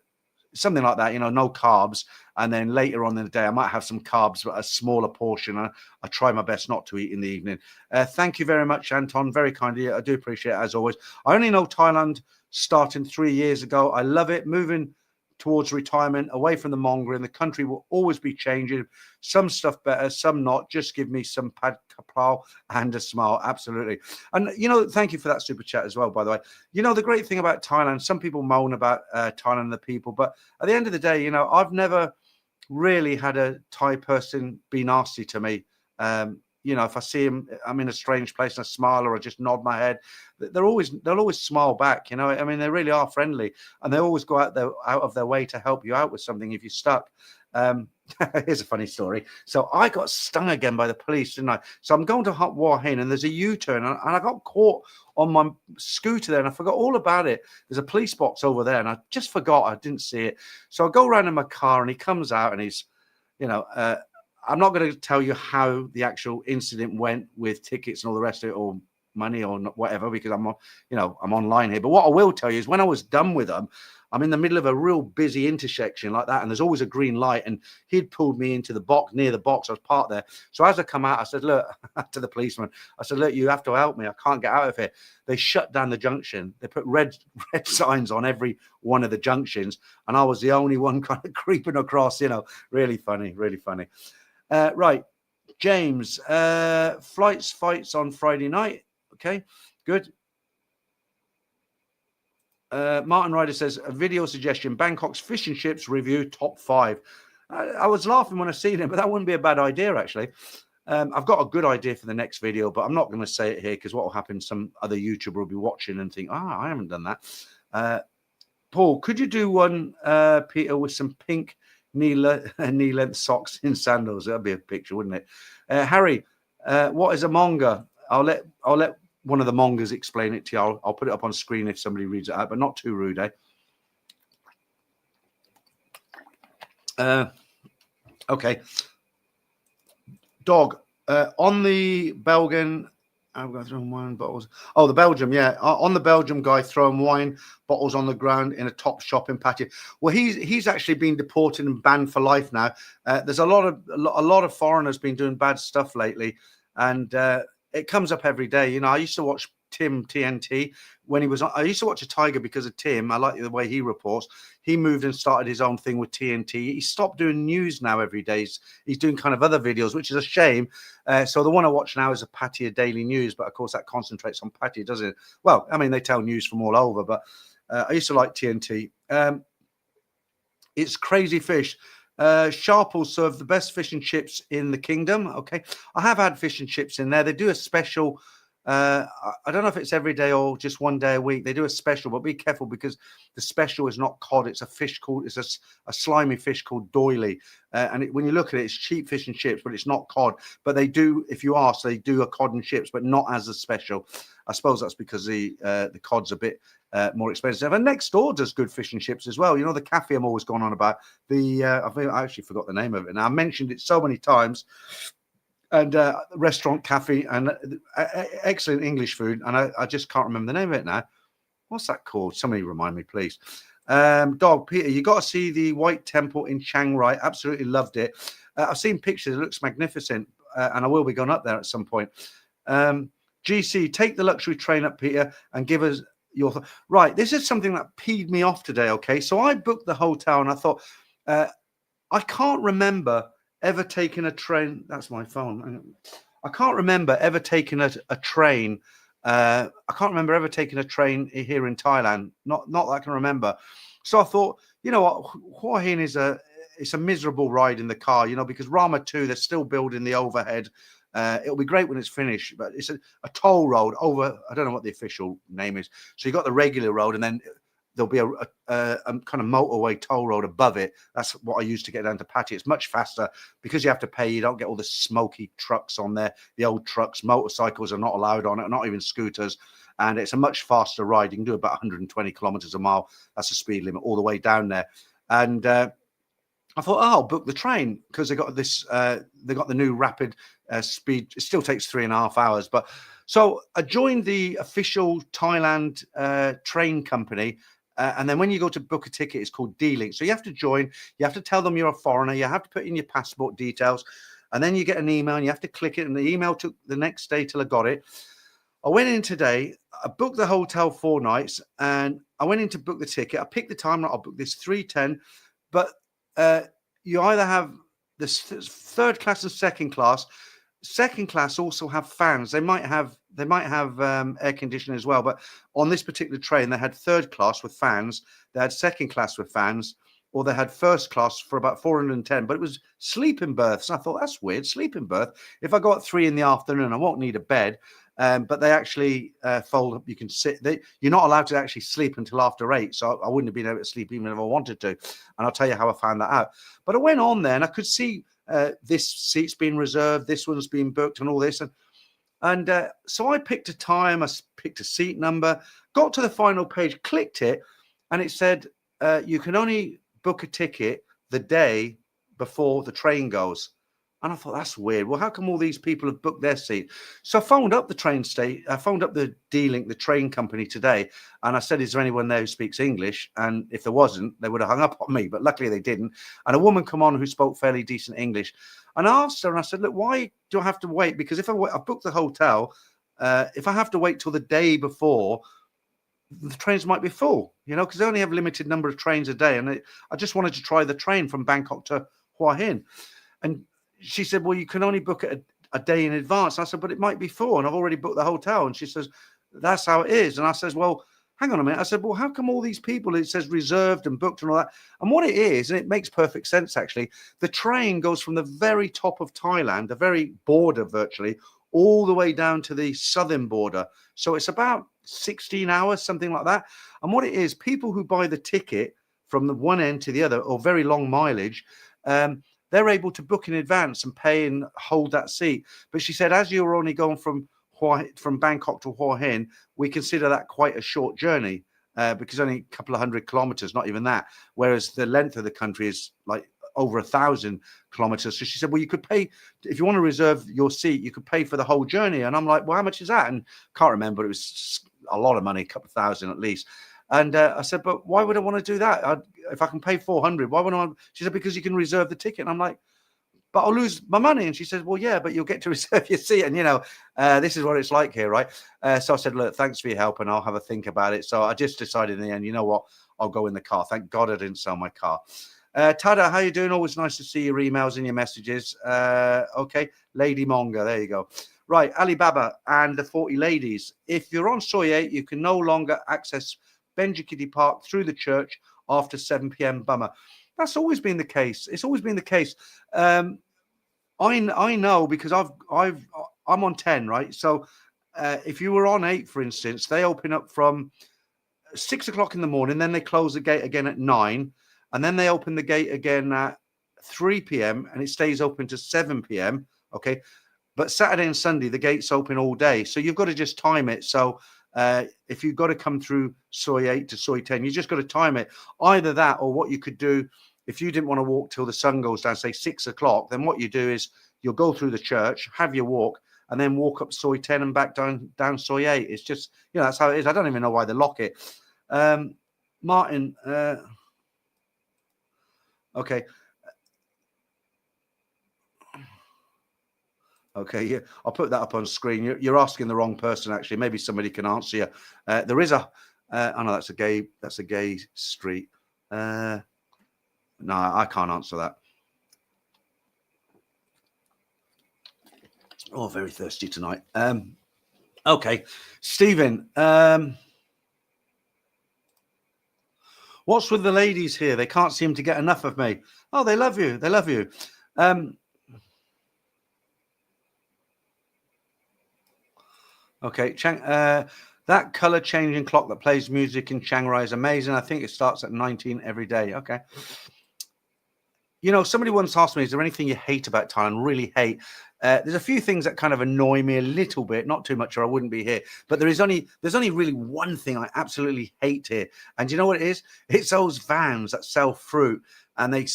something like that, no carbs. And then later on in the day, I might have some carbs, but a smaller portion. I try my best not to eat in the evening. Thank you very much, Anton. Very kind of you. I do appreciate it, as always. I only know Thailand starting 3 years ago. I love it. Moving towards retirement, away from the mongering. The country will always be changing. Some stuff better, some not. Just give me some pad kapral and a smile. Absolutely. And, thank you for that super chat as well, by the way. The great thing about Thailand, some people moan about Thailand and the people, but at the end of the day, I've never really had a Thai person be nasty to me. If I see him, I'm in a strange place and I smile or I just nod my head. They'll always smile back. I mean, they really are friendly, and they always go out of their way to help you out with something if you're stuck. Here's a funny story. So I got stung again by the police, didn't I? So I'm going to Hua Hin, and there's a U-turn, and I got caught on my scooter there, and I forgot all about it. There's a police box over there, and I just forgot. I didn't see it. So I go around in my car, and he comes out, and he's, I'm not going to tell you how the actual incident went with tickets and all the rest of it, or money or whatever, because I'm online here. But what I will tell you is when I was done with them, I'm in the middle of a real busy intersection like that, and there's always a green light, and he'd pulled me into the box, near the box. I was parked there. So as I come out, I said, look, to the policeman, I said, look, you have to help me. I can't get out of here. They shut down the junction. They put red signs on every one of the junctions, and I was the only one kind of creeping across, really funny, really funny. Right, James, fights on Friday night. Okay, good. Martin Ryder says, a video suggestion, Bangkok's fish and chips review top 5. I was laughing when I seen it, but that wouldn't be a bad idea, actually. I've got a good idea for the next video, but I'm not going to say it here because what will happen, some other YouTuber will be watching and think, I haven't done that. Paul, could you do one, Peter, with some pink knee-length socks in sandals? That'd be a picture, wouldn't it? Harry, what is a manga? I'll let one of the mongers explain it to you. I'll put it up on screen if somebody reads it out, but not too rude, Okay. Dog, on the Belgian, I'm going to throw wine bottles. Oh, the Belgium, yeah. On the Belgium guy throwing wine bottles on the ground in a top shop in patio. Well, he's actually been deported and banned for life now. There's a lot of foreigners been doing bad stuff lately, and it comes up every day. I used to watch Tim TNT when he was on. I used to watch a Tiger because of Tim. I like the way he reports. He moved and started his own thing with TNT. He stopped doing news now every day. He's doing kind of other videos, which is a shame. So the one I watch now is a Pattaya Daily News, but of course that concentrates on Pattaya, doesn't it? Well, I mean, they tell news from all over, but I used to like TNT. It's crazy fish. Sharp will serve the best fish and chips in the kingdom. Okay, I have had fish and chips in there. They do a special. I don't know if it's every day or just one day a week. They do a special, but be careful because the special is not cod. It's a fish a slimy fish called doily. When you look at it, it's cheap fish and chips, but it's not cod. But they do, if you ask, they do a cod and chips, but not as a special. I suppose that's because the cod's a bit more expensive. And next door does good fish and chips as well. The cafe I'm always going on about. I actually forgot the name of it now. I mentioned it so many times. And restaurant, cafe, and excellent English food. And I just can't remember the name of it now. What's that called? Somebody remind me, please. Dog, Peter, you got to see the White Temple in Chiang Rai. Absolutely loved it. I've seen pictures. It looks magnificent. And I will be going up there at some point. GC, take the luxury train up, Peter, and give us your right. This is something that peed me off today. Okay, so I booked the hotel and I thought I can't remember ever taking a train. That's my phone. I can't remember ever taking a train. I can't remember ever taking a train here in Thailand. Not that I can remember. So I thought, what, Hua Hin it's a miserable ride in the car, because Rama 2, they're still building the overhead. It'll be great when it's finished, but it's a toll road over. I don't know what the official name is. So you got the regular road, and then there'll be a kind of motorway toll road above it. That's what I used to get down to Pattaya. It's much faster because you have to pay. You don't get all the smoky trucks on there. The old trucks, motorcycles are not allowed on it, not even scooters. And it's a much faster ride. You can do about 120 kilometers a mile. That's the speed limit all the way down there. And I thought, I'll book the train because they got this. They got the new rapid speed. It still takes 3.5 hours, but so I joined the official Thailand train company. And then when you go to book a ticket, it's called D-Link. So you have to join. You have to tell them you're a foreigner. You have to put in your passport details. And then you get an email and you have to click it. And the email took the next day till I got it. I went in today. I booked the hotel 4 nights. And I went in to book the ticket. I picked the time. I'll book this 3:10. But you either have this third class and second class. Second class also have fans. They might have air conditioning as well. But on this particular train, they had third class with fans. They had second class with fans. or they had first class for about 410, but it was sleeping berths. And I thought, that's weird, sleeping berth. If I go at 3 p.m, I won't need a bed. But they actually fold up. You can sit. You're not allowed to actually sleep until after 8. So I wouldn't have been able to sleep even if I wanted to. And I'll tell you how I found that out. But I went on there and I could see this seat's been reserved, this one's been booked, and all this. And so I picked a time, I picked a seat number, got to the final page, clicked it, and it said you can only book a ticket the day before the train goes. And I thought, that's weird. Well, how come all these people have booked their seat? So I phoned up the I phoned up the D-Link, the train company today, and I said, is there anyone there who speaks English? And if there wasn't, they would have hung up on me, but luckily they didn't. And a woman come on who spoke fairly decent English. And I asked her, and I said, look, why do I have to wait? Because if I booked the hotel, if I have to wait till the day before, the trains might be full, because they only have a limited number of trains a day. And I just wanted to try the train from Bangkok to Hua Hin. And she said, well, you can only book it a day in advance. I said, but it might be full, and I've already booked the hotel. And she says, that's how it is. And I says, well, hang on a minute. I said, well, how come all these people, it says reserved and booked and all that? And what it is, and it makes perfect sense, actually, the train goes from the very top of Thailand, the very border virtually, all the way down to the southern border. So it's about 16 hours, something like that. And what it is, people who buy the ticket from the one end to the other, or very long mileage, they're able to book in advance and pay and hold that seat. But she said, as you're only going from Bangkok to Hua Hin, we consider that quite a short journey because only a couple of 100 kilometers, not even that. Whereas the length of the country is like over 1,000 kilometers. So she said, well, you could pay, if you want to reserve your seat, you could pay for the whole journey. And I'm like, well, how much is that? And can't remember. It was a lot of money, a couple of thousand at least. And I said, but why would I want to do that? If I can pay 400, why would I? She said, because you can reserve the ticket. And I'm like, but I'll lose my money. And she says, well, yeah, but you'll get to reserve your seat. And, this is what it's like here, right? So I said, look, thanks for your help, and I'll have a think about it. So I just decided in the end, you know what? I'll go in the car. Thank God I didn't sell my car. Tada, how you doing? Always nice to see your emails and your messages. Okay, Lady Monga, there you go. Right, Alibaba and the 40 ladies. If you're on Soy 8, you can no longer access Benjikiti Park through the church after 7 p.m. Bummer. That's always been the case. It's always been the case. I know because I'm on 10, right? So if you were on 8, for instance, they open up from 6 o'clock in the morning, then they close the gate again at 9, and then they open the gate again at 3 p.m. and it stays open to 7 p.m. Okay, but Saturday and Sunday the gate's open all day, so you've got to just time it. So if you've got to come through Soy 8 to Soy 10, you just got to time it. Either that, or what you could do, if you didn't want to walk till the sun goes down, say 6 o'clock, then what you do is you'll go through the church, have your walk, and then walk up Soy 10 and back down Soy 8. It's just, that's how it is. I don't even know why they lock it. Martin, okay. Okay, yeah, I'll put that up on screen. You're asking the wrong person, actually. Maybe somebody can answer you. There is oh no, that's a gay street. No, I can't answer that. Oh, very thirsty tonight. Okay, Stephen. What's with the ladies here? They can't seem to get enough of me. Oh, they love you. They love you. Okay, that color changing clock that plays music in Chiang Rai is amazing. I think it starts at 19 every day. Okay. Somebody once asked me, is there anything you hate about Thailand? Really hate? There's a few things that kind of annoy me a little bit, not too much, or I wouldn't be here. But there's only really one thing I absolutely hate here. And you know what it is? It's those vans that sell fruit. And they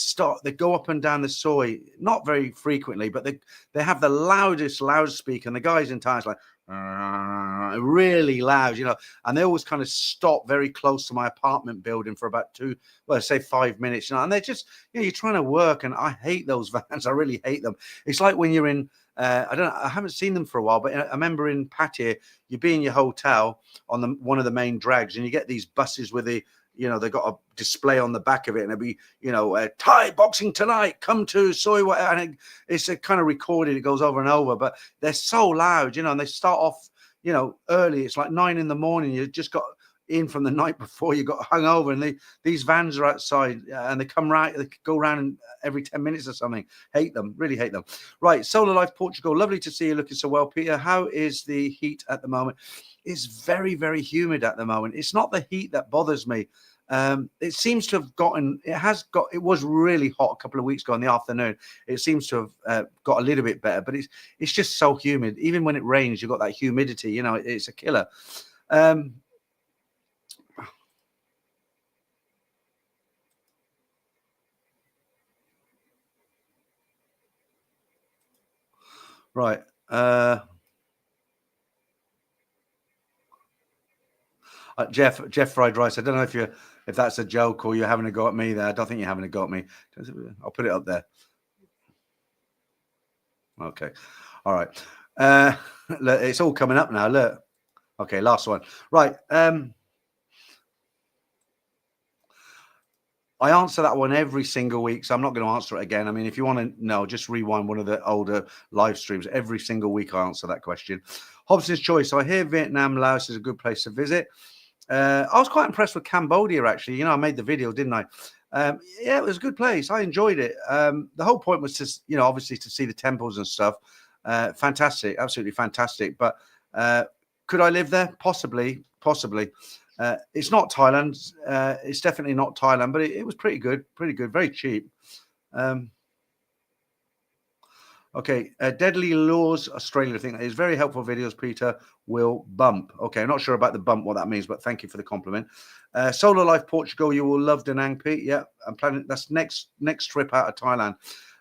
go up and down the soy, not very frequently, but they have the loudest loudspeaker. And the guys in Thailand like, really loud, and they always kind of stop very close to my apartment building for about 5 minutes, and they're just, you're trying to work, and I hate those vans. I really hate them. It's like when you're in, I haven't seen them for a while, but I remember in Pattaya, you'd be in your hotel on one of the main drags, and you get these buses with the, they've got a display on the back of it, and it'll be, Thai boxing tonight, come to Soy, and it's a kind of recorded, it goes over and over, but they're so loud, and they start off, early. It's like 9 in the morning. You just got in from the night before, you got hungover, and these vans are outside, and they come right, they go around every 10 minutes or something. Hate them, really hate them. Right, Solar Life Portugal, lovely to see you looking so well, Peter. How is the heat at the moment? It's very, very humid at the moment. It's not the heat that bothers me. It seems to have gotten, it was really hot a couple of weeks ago in the afternoon. It seems to have got a little bit better, but it's just so humid. Even when it rains, you've got that humidity, you know, it's a killer. Right. Jeff fried rice. I don't know if that's a joke or you're having a go at me there. I don't think you're having a go at me. I'll put it up there. Okay. All right. Look, it's all coming up now. Look. Okay, last one. Right. I answer that one every single week, so I'm not going to answer it again. I mean, if you want to know, just rewind one of the older live streams. Every single week I answer that question. Hobson's Choice. So I hear Vietnam, Laos is a good place to visit. I was quite impressed with Cambodia, actually. You know, I made the video, didn't I? Yeah, it was a good place. I enjoyed it. The whole point was to, you know, obviously to see the temples and stuff. Fantastic, absolutely fantastic. But could I live there? Possibly. It's not Thailand. It's definitely not Thailand, but it was pretty good, very cheap. Okay, Deadly Laws Australia. I think that is very helpful videos. Peter will bump. Okay, I'm not sure about the bump, what that means, but thank you for the compliment. Solar Life Portugal, you will love Da Nang, Pete. Yeah, I'm planning. That's next trip out of Thailand.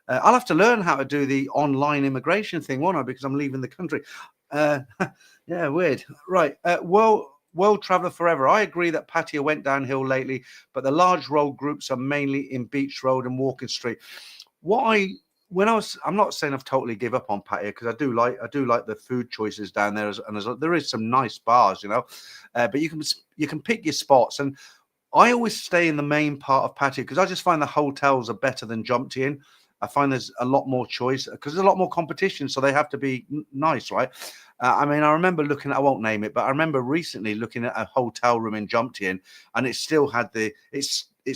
I'll have to learn how to do the online immigration thing, won't I? Because I'm leaving the country. Yeah, weird. Right. World Traveller Forever. I agree that Pattaya went downhill lately, but the large road groups are mainly in Beach Road and Walking Street. I'm not saying I've totally give up on Pattaya, because I do like the food choices down there, and there is some nice bars, you know, but you can pick your spots, and I always stay in the main part of Pattaya because I just find the hotels are better than Jomtien. I find there's a lot more choice because there's a lot more competition, so they have to be nice, right? I mean, I remember I won't name it, but I remember recently looking at a hotel room in Jomtien, and it still had it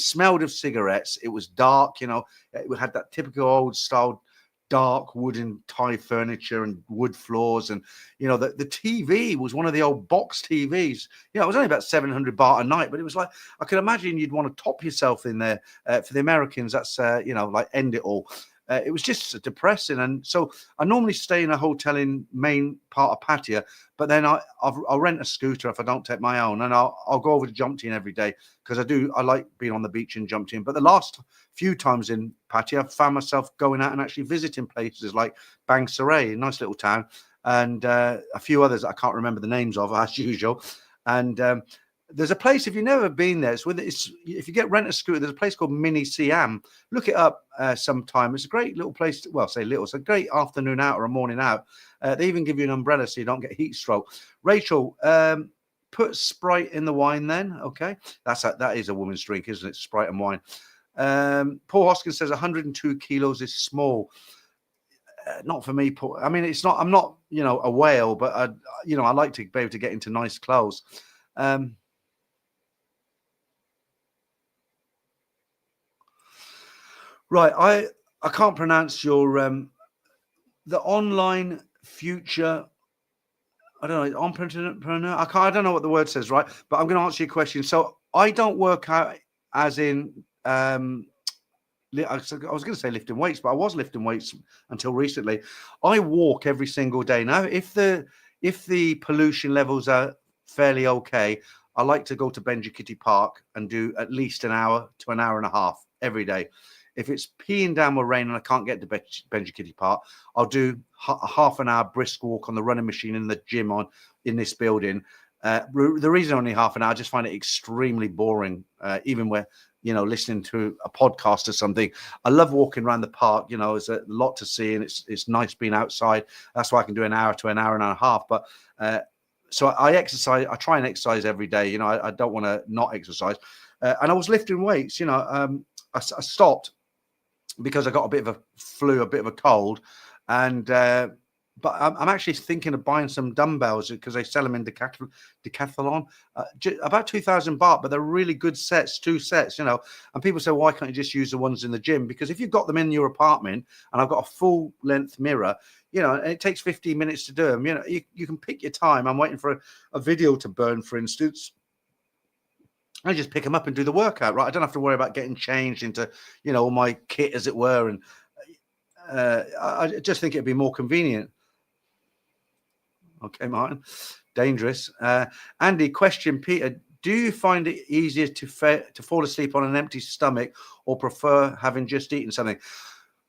smelled of cigarettes. It was dark, you know, it had that typical old style dark wooden Thai furniture and wood floors, and you know the TV was one of the old box TVs. You know, it was only about 700 baht a night, but it was like, I could imagine you'd want to top yourself in there. For the Americans, that's you know, like end it all. It was just depressing, and so I normally stay in a hotel in main part of Pattaya, but then I'll rent a scooter if I don't take my own, and I'll go over to Jomtien every day because I like being on the beach in Jomtien. But the last few times in Pattaya, I've found myself going out and actually visiting places like Bang Sarai, a nice little town, and a few others that I can't remember the names of as usual. And there's a place, if you've never been there, if you rent a scooter, there's a place called Mini Siam. Look it up sometime. It's a great little place. It's a great afternoon out or a morning out. They even give you an umbrella so you don't get heat stroke. Rachel, put Sprite in the wine then. Okay, that is a woman's drink, isn't it? Sprite and wine. Paul Hoskins says 102 kilos is small. Not for me, Paul. I mean, it's not. I'm not, you know, a whale, but I like to be able to get into nice clothes. Right, I can't pronounce your the online future. I don't know, entrepreneur. I don't know what the word says, right? But I'm going to answer your question. So I don't work out as in I was going to say lifting weights, but I was lifting weights until recently. I walk every single day now. If the pollution levels are fairly okay, I like to go to Benji Kitty Park and do at least an hour to an hour and a half every day. If it's peeing down with rain and I can't get to Benji Kitty Park, I'll do a half an hour brisk walk on the running machine in the gym in this building. The reason only half an hour, I just find it extremely boring, even where, you know, listening to a podcast or something. I love walking around the park. You know, there's a lot to see, and it's nice being outside. That's why I can do an hour to an hour and a half. But so I exercise. I try and exercise every day. You know, I don't want to not exercise. And I was lifting weights. You know, I stopped because I got a bit of a flu, a bit of a cold, and but I'm actually thinking of buying some dumbbells because they sell them in Decathlon, about 2,000 baht, but they're really good sets, 2 sets, and people say, why can't you just use the ones in the gym? Because if you've got them in your apartment and I've got a full length mirror, and it takes 15 minutes to do them, you can pick your time. I'm waiting for a video to burn, for instance. I just pick them up and do the workout, right? I don't have to worry about getting changed into, all my kit, as it were. And I just think it'd be more convenient. Okay, Martin. Dangerous. Andy, question, Peter. Do you find it easier to fall asleep on an empty stomach or prefer having just eaten something?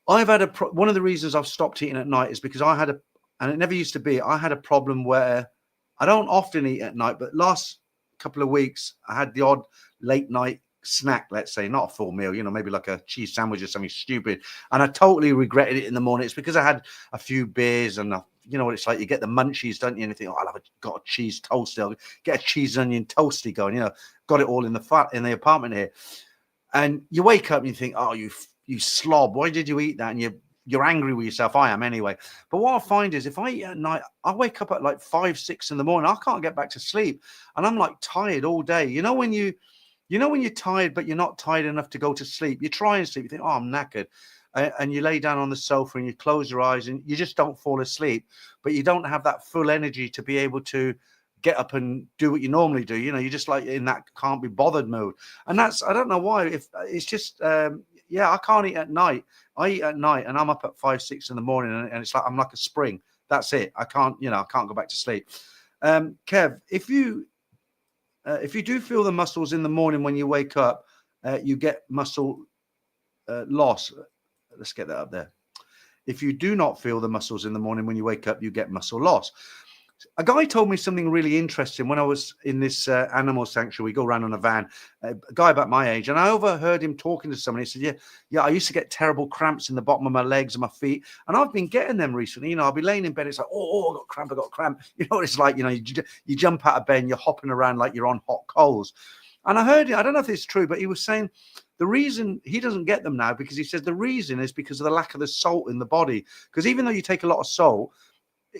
I've had one of the reasons I've stopped eating at night is because and it never used to be, I had a problem where I don't often eat at night, but last couple of weeks I had the odd late night snack, let's say, not a full meal, maybe like a cheese sandwich or something stupid, and I totally regretted it in the morning. It's because I had a few beers and you know what it's like, you get the munchies, don't you, and you think, I'll got a cheese toasty, I'll get a cheese onion toasty going, got it all in the apartment here, and you wake up and you think, oh, you slob, why did you eat that? And you're angry with yourself. I am anyway. But what I find is if I eat at night, I wake up at like 5, 6 in the morning, I can't get back to sleep, and I'm like tired all day. When you're tired, but you're not tired enough to go to sleep. You try and sleep. You think, oh, I'm knackered. And you lay down on the sofa and you close your eyes and you just don't fall asleep. But you don't have that full energy to be able to get up and do what you normally do. You're just like in that can't be bothered mode. And I don't know why. If it's just, I can't eat at night. I eat at night and I'm up at 5, 6 in the morning and it's like I'm like a spring. That's it. I can't go back to sleep. Kev, if you do feel the muscles in the morning when you wake up, you get muscle loss. Let's get that up there. If you do not feel the muscles in the morning when you wake up, you get muscle loss. A guy told me something really interesting when I was in this animal sanctuary. We go around on a van, a guy about my age, and I overheard him talking to someone. He said, yeah, I used to get terrible cramps in the bottom of my legs and my feet, and I've been getting them recently. I'll be laying in bed. It's like, I got cramp. It's like, you jump out of bed and you're hopping around like you're on hot coals. And I heard it. I don't know if it's true, but he was saying the reason he doesn't get them now, because he says the reason is because of the lack of the salt in the body. Because even though you take a lot of salt,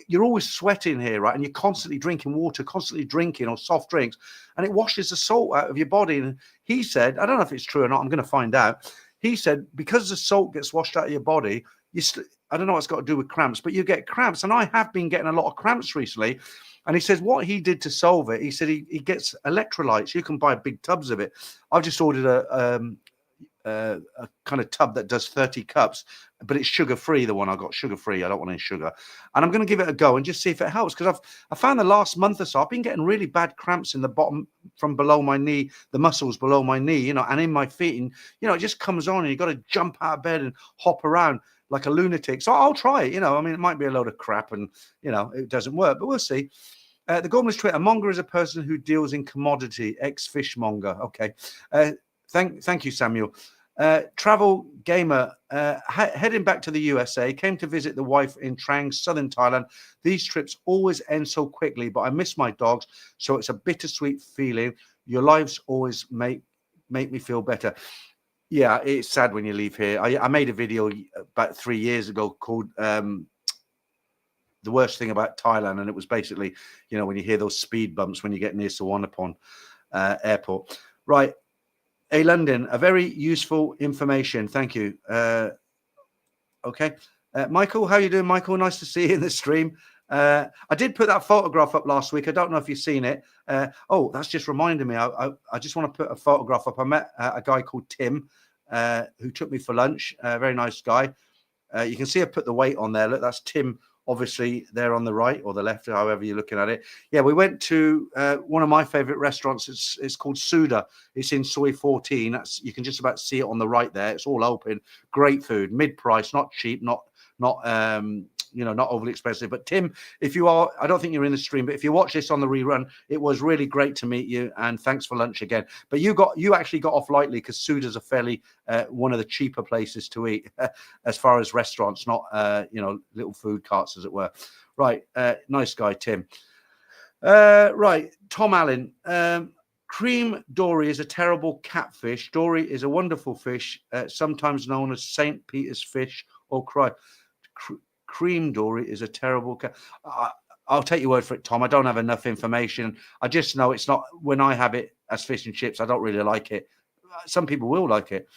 you're always sweating here, right? And you're constantly drinking water, constantly drinking or soft drinks, and it washes the salt out of your body. And he said, I don't know if it's true or not, I'm going to find out. He said, because the salt gets washed out of your body, I don't know what's got to do with cramps, but you get cramps. And I have been getting a lot of cramps recently. And he says what he did to solve it, he said he gets electrolytes. You can buy big tubs of it. I've just ordered a kind of tub that does 30 cups, but it's sugar-free. The one I got, sugar-free. I don't want any sugar. And I'm going to give it a go and just see if it helps, because I found the last month or so, I've been getting really bad cramps in the bottom from below my knee, the muscles below my knee, and in my feet. And, it just comes on and you've got to jump out of bed and hop around like a lunatic. So I'll try it. I mean, it might be a load of crap and, it doesn't work, but we'll see. The Gormless Twitter, a monger is a person who deals in commodity, ex-fishmonger. Okay. Thank you, Samuel. Travel Gamer, heading back to the USA, came to visit the wife in Trang, southern Thailand. These trips always end so quickly, but I miss my dogs, so it's a bittersweet feeling. Your lives always make me feel better. Yeah, it's sad when you leave here. I made a video about 3 years ago called The Worst Thing About Thailand, and it was basically, when you hear those speed bumps when you get near Suvarnabhumi airport. Right. Hey, London, a very useful information. Thank you. Okay. Michael, how you doing, Michael? Nice to see you in the stream. I did put that photograph up last week. I don't know if you've seen it. That's just reminded me. I just want to put a photograph up. I met a guy called Tim who took me for lunch. Very nice guy. You can see I put the weight on there. Look, that's Tim, obviously there on the right or the left, however you're looking at it. Yeah, we went to one of my favorite restaurants. It's called Suda. It's in Soi 14. You can just about see it on the right there. It's all open. Great food, mid-price, not cheap, not not overly expensive. But Tim, if you are, I don't think you're in the stream, but if you watch this on the rerun, it was really great to meet you, and thanks for lunch again. But you actually got off lightly, because Suda's a fairly one of the cheaper places to eat as far as restaurants, not little food carts, as it were. Right, nice guy, Tim. Right, Tom Allen. Cream dory is a terrible catfish. Dory is a wonderful fish, sometimes known as St. Peter's fish or Cream dory is a terrible. I'll take your word for it, Tom. I don't have enough information. I just know it's not. When I have it as fish and chips, I don't really like it. Some people will like it.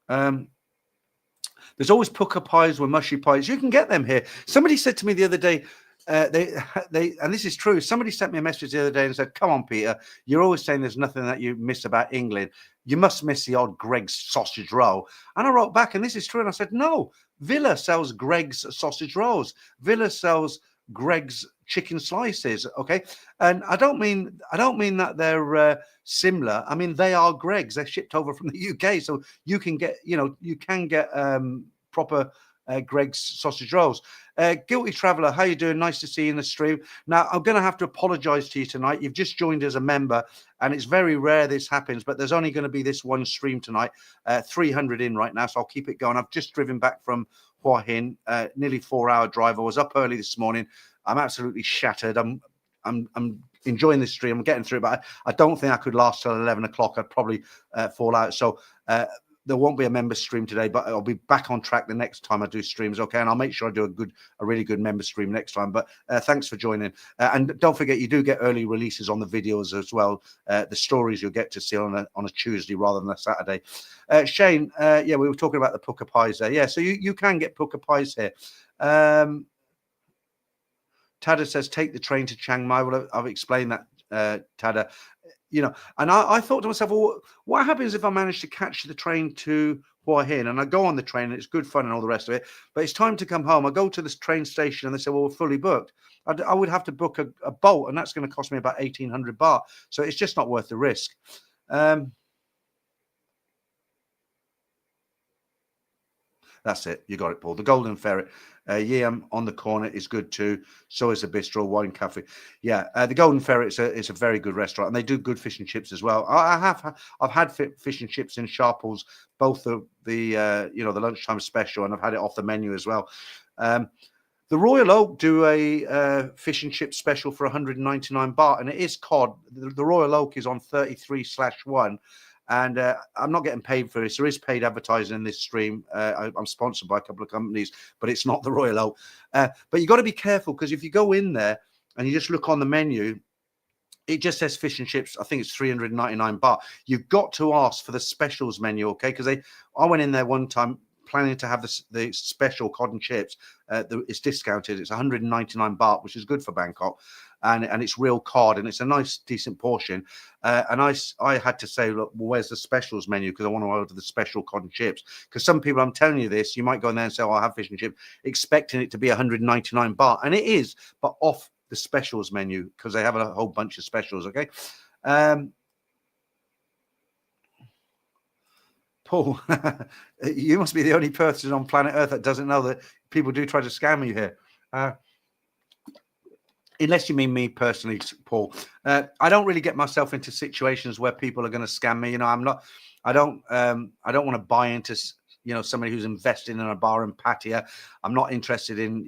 There's always pucker pies with mushy pies. You can get them here. Somebody said to me the other day, they and this is true. Somebody sent me a message the other day and said, "Come on, Peter, you're always saying there's nothing that you miss about England. You must miss the odd Greg's sausage roll." And I wrote back, and this is true. And I said, "No, Villa sells Greg's sausage rolls. Villa sells Greg's chicken slices." Okay, and I don't mean that they're similar. I mean they are Greg's. They're shipped over from the UK, so you can get proper Greg's sausage rolls. Guilty Traveller, how you doing? Nice to see you in the stream. Now, I'm going to have to apologise to you tonight. You've just joined as a member, and it's very rare this happens, but there's only going to be this one stream tonight. 300 in right now, so I'll keep it going. I've just driven back from Hua Hin, nearly 4-hour drive. I was up early this morning. I'm absolutely shattered. I'm enjoying this stream. I'm getting through it, but I don't think I could last till 11 o'clock. I'd probably fall out. So there won't be a member stream today, but I'll be back on track the next time I do streams. Okay, and I'll make sure I do a really good member stream next time. But thanks for joining, and don't forget you do get early releases on the videos as well. The stories you'll get to see on a Tuesday rather than a Saturday. Shane, yeah, we were talking about the pucker pies there. Yeah, so you can get pucker pies here. Tada says take the train to Chiang Mai. Well, I've explained that, Tada. And I thought to myself, well, what happens if I manage to catch the train to Hua Hin and I go on the train and it's good fun and all the rest of it, but it's time to come home. I go to this train station and they say, well, we're fully booked. I would have to book a bolt, and that's going to cost me about 1,800 baht. So it's just not worth the risk. That's it. You got it, Paul. The Golden Ferret. Yam on the corner is good too. So is the Bistro Wine Cafe. Yeah, the Golden Ferret is a very good restaurant, and they do good fish and chips as well. I've had fish and chips in Sharples, both the lunchtime special, and I've had it off the menu as well. The Royal Oak do a fish and chip special for 199 baht, and it is cod. The Royal Oak is on 33/1. And I'm not getting paid for this. There is paid advertising in this stream. I'm sponsored by a couple of companies, but it's not the Royal Oak. But you got to be careful, because if you go in there and you just look on the menu, it just says fish and chips. I think it's 399 baht. You've got to ask for the specials menu, okay? Because I went in there one time planning to have the special cod and chips. It's discounted. It's 199 baht, which is good for Bangkok. And it's real cod, and it's a nice, decent portion. And I had to say, look, well, where's the specials menu? Because I want to order the special cod and chips. Because some people, I'm telling you this, you might go in there and say, oh, I'll have fish and chips, expecting it to be 199 baht. And it is, but off the specials menu, because they have a whole bunch of specials, okay? Paul, you must be the only person on planet Earth that doesn't know that people do try to scam you here. Unless you mean me personally, Paul. I don't really get myself into situations where people are going to scam me. I don't want to buy into, somebody who's investing in a bar in Pattaya. I'm not interested in,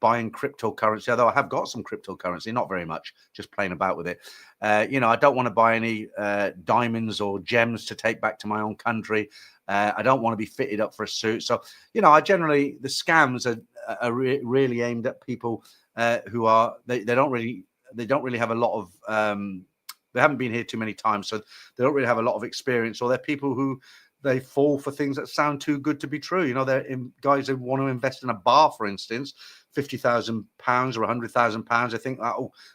buying cryptocurrency, although I have got some cryptocurrency, not very much, just playing about with it. I don't want to buy any diamonds or gems to take back to my own country. I don't want to be fitted up for a suit. So, I generally, the scams are really aimed at people who are, they don't really have a lot of, they haven't been here too many times, so they don't really have a lot of experience, or they're people who they fall for things that sound too good to be true. They're guys who want to invest in a bar, for instance, £50,000 or £100,000. I think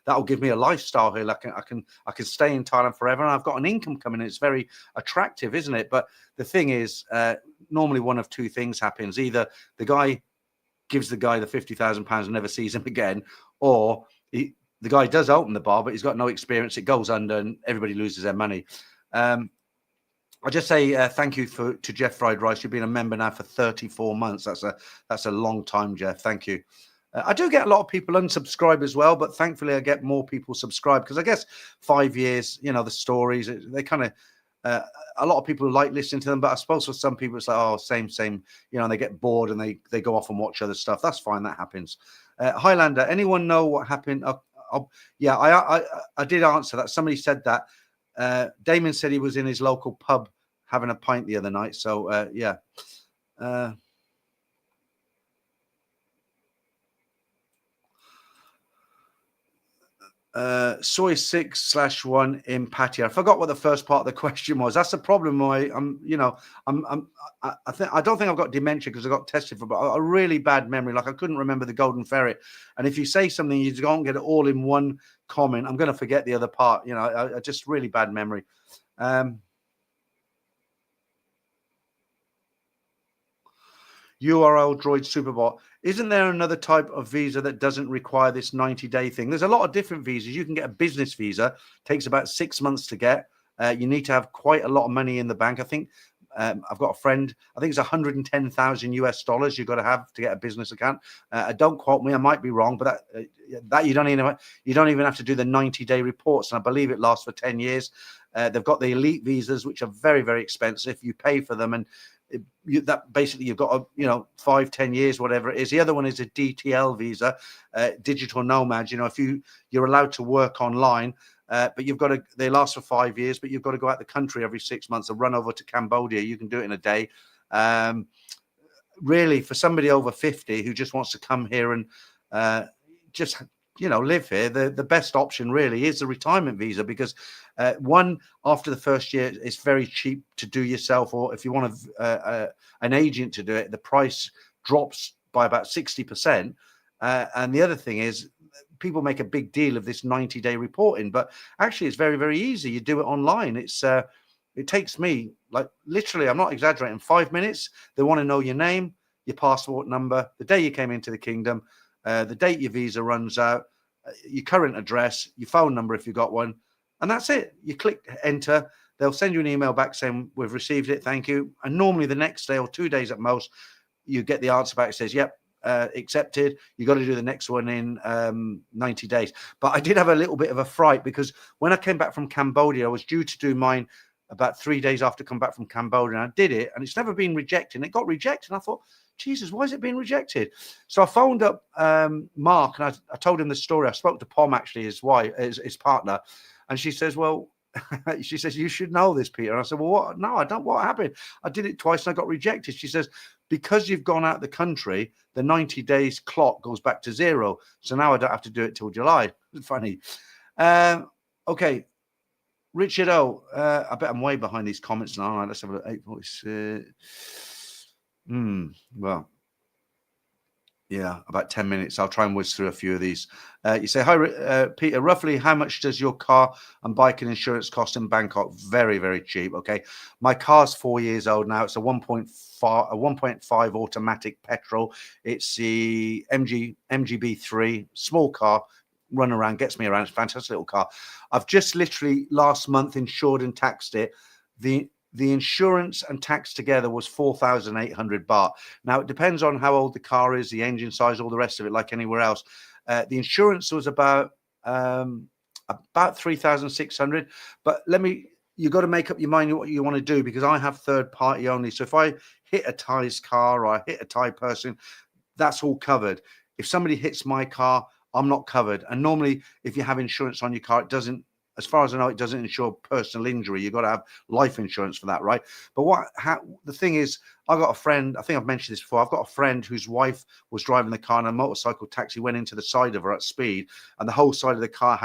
that'll give me a lifestyle here. Like I can stay in Thailand forever, and I've got an income coming in. It's very attractive, isn't it? But the thing is, normally one of two things happens: either the guy gives the guy the £50,000 and never sees him again, or the guy does open the bar, but he's got no experience. It goes under, and everybody loses their money. I'll just say thank you to Jeff Fried Rice. You've been a member now for 34 months. That's a long time, Jeff. Thank you. I do get a lot of people unsubscribe as well, but thankfully I get more people subscribe, because I guess 5 years, the stories, they kind of, a lot of people like listening to them, but I suppose for some people it's like, oh, same, and they get bored and they go off and watch other stuff. That's fine. That happens. Highlander, anyone know what happened? Yeah, I did answer that. Somebody said that. Damon said he was in his local pub having a pint the other night. So, yeah. Soy 6/1 in Pattaya. I forgot what the first part of the question was. That's the problem. I think I don't think I've got dementia because I got tested for, but a really bad memory. Like I couldn't remember the golden ferret. And if you say something, you don't get it all in one comment. I'm going to forget the other part. I just really bad memory. URL Droid Superbot. Isn't there another type of visa that doesn't require this 90-day thing? There's a lot of different visas. You can get a business visa, takes about 6 months to get. You need to have quite a lot of money in the bank. I think I've got a friend, I think it's 110,000 US dollars you've got to have to get a business account. Don't quote me, I might be wrong, but that you don't even have to do the 90-day reports. And I believe it lasts for 10 years. They've got the elite visas, which are very, very expensive. You pay for them, and that basically you've got 5-10 years, whatever it is. The other one is a DTL visa, digital nomads. If you're allowed to work online, but they last for 5 years, but you've got to go out the country every 6 months and run over to Cambodia. You can do it in a day. Really, for somebody over 50 who just wants to come here and just live here, the best option really is the retirement visa, because one, after the first year, it's very cheap to do yourself, or if you want an agent to do it, the price drops by about 60%. And the other thing is, people make a big deal of this 90-day reporting, but actually it's very, very easy. You do it online. It takes me, like, literally, I'm not exaggerating, 5 minutes. They want to know your name, your passport number, the day you came into the kingdom, the date your visa runs out, your current address, your phone number if you've got one, and that's it. You click enter. They'll send you an email back saying, we've received it, thank you. And normally the next day or 2 days at most, you get the answer back. It says, yep, accepted. You got to do the next one in 90 days. But I did have a little bit of a fright, because when I came back from Cambodia, I was due to do mine about 3 days after come back from Cambodia, and I did it, and it's never been rejected. And it got rejected, and I thought, Jesus, why is it being rejected? So I phoned up Mark, and I told him the story. I spoke to Pom, actually, his wife, his partner, and she says, well, she says, you should know this, Peter. And I said, well, what? No, I don't. What happened? I did it twice and I got rejected. She says, because you've gone out of the country, the 90 days clock goes back to zero. So now I don't have to do it till July. Funny. Okay. Richard O, I bet I'm way behind these comments now. All right, let's have a look. 8:46. Well, yeah, about 10 minutes. I'll try and whiz through a few of these. You say, hi, Peter, roughly how much does your car and bike and insurance cost in Bangkok? Very, very cheap. Okay. My car's 4 years old now. It's a 1.5 automatic petrol. It's the MGB3, small car, run around, gets me around. It's a fantastic little car. I've just literally last month insured and taxed it. The insurance and tax together was 4,800 baht. Now, it depends on how old the car is, the engine size, all the rest of it, like anywhere else. The insurance was about 3,600. But you got to make up your mind what you want to do, because I have third party only. So if I hit a Thai's car or I hit a Thai person, that's all covered. If somebody hits my car, I'm not covered. And normally, if you have insurance on your car, it doesn't, as far as I know, it doesn't insure personal injury. You've got to have life insurance for that, right? But the thing is, I got a friend, I think I've mentioned this before, I've got a friend whose wife was driving the car, and a motorcycle taxi went into the side of her at speed, and the whole side of the car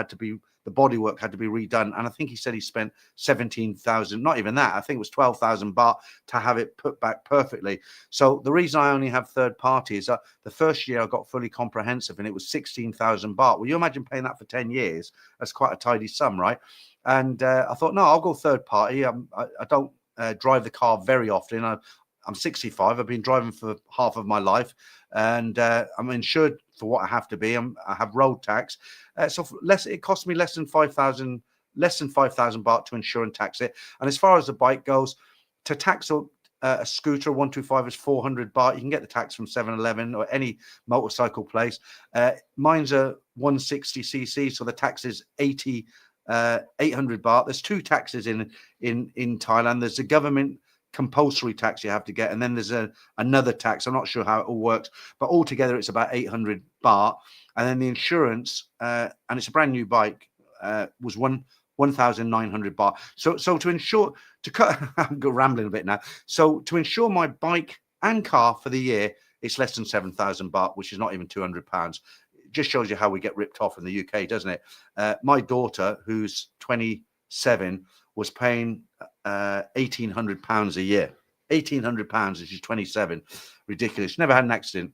the bodywork had to be redone. And I think he said he spent 17,000, not even that, I think it was 12,000 baht to have it put back perfectly. So the reason I only have third party is that the first year I got fully comprehensive, and it was 16,000 baht. Well, you imagine paying that for 10 years? That's quite a tidy sum, right? And I thought, no, I'll go third party. I don't drive the car very often. I'm 65. I've been driving for half of my life, and I'm insured for what I have to be. I have road tax, so it cost me less than 5,000 baht to insure and tax it. And as far as the bike goes, to tax a scooter 125 is 400 baht. You can get the tax from 7-Eleven or any motorcycle place. Mine's a 160cc, so the tax is 800 baht. There's two taxes in Thailand. There's the government compulsory tax you have to get, and then there's another tax. I'm not sure how it all works, but altogether it's about 800 baht. And then the insurance, and it's a brand new bike, was 1,900 baht. So to insure, I'm rambling a bit now. So to insure my bike and car for the year, it's less than 7,000 baht, which is not even £200. just shows you how we get ripped off in the UK, doesn't it? My daughter, who's 27, was paying £1,800 a year. £1,800 and she's 27. Ridiculous. Never had an accident.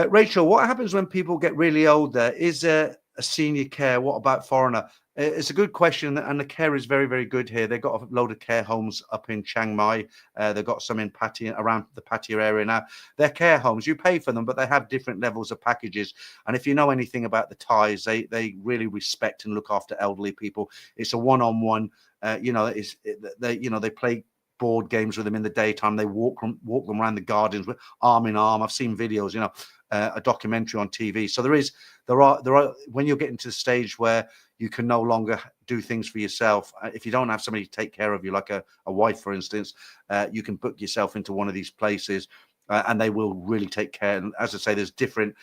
Rachel, what happens when people get really old there? Is there a senior care? What about foreigner? It's a good question, and the care is very, very good here. They've got a load of care homes up in Chiang Mai. They've got some in Pattaya, around the Pattaya area now. They're care homes. You pay for them, but they have different levels of packages. And if you know anything about the Thais, they really respect and look after elderly people. It's a one-on-one. They play board games with them in the daytime. They walk them around the gardens with arm in arm. I've seen videos, a documentary on TV. So there are when you're getting to the stage where you can no longer do things for yourself. If you don't have somebody to take care of you, like a wife, for instance, you can book yourself into one of these places, and they will really take care. And as I say, there's different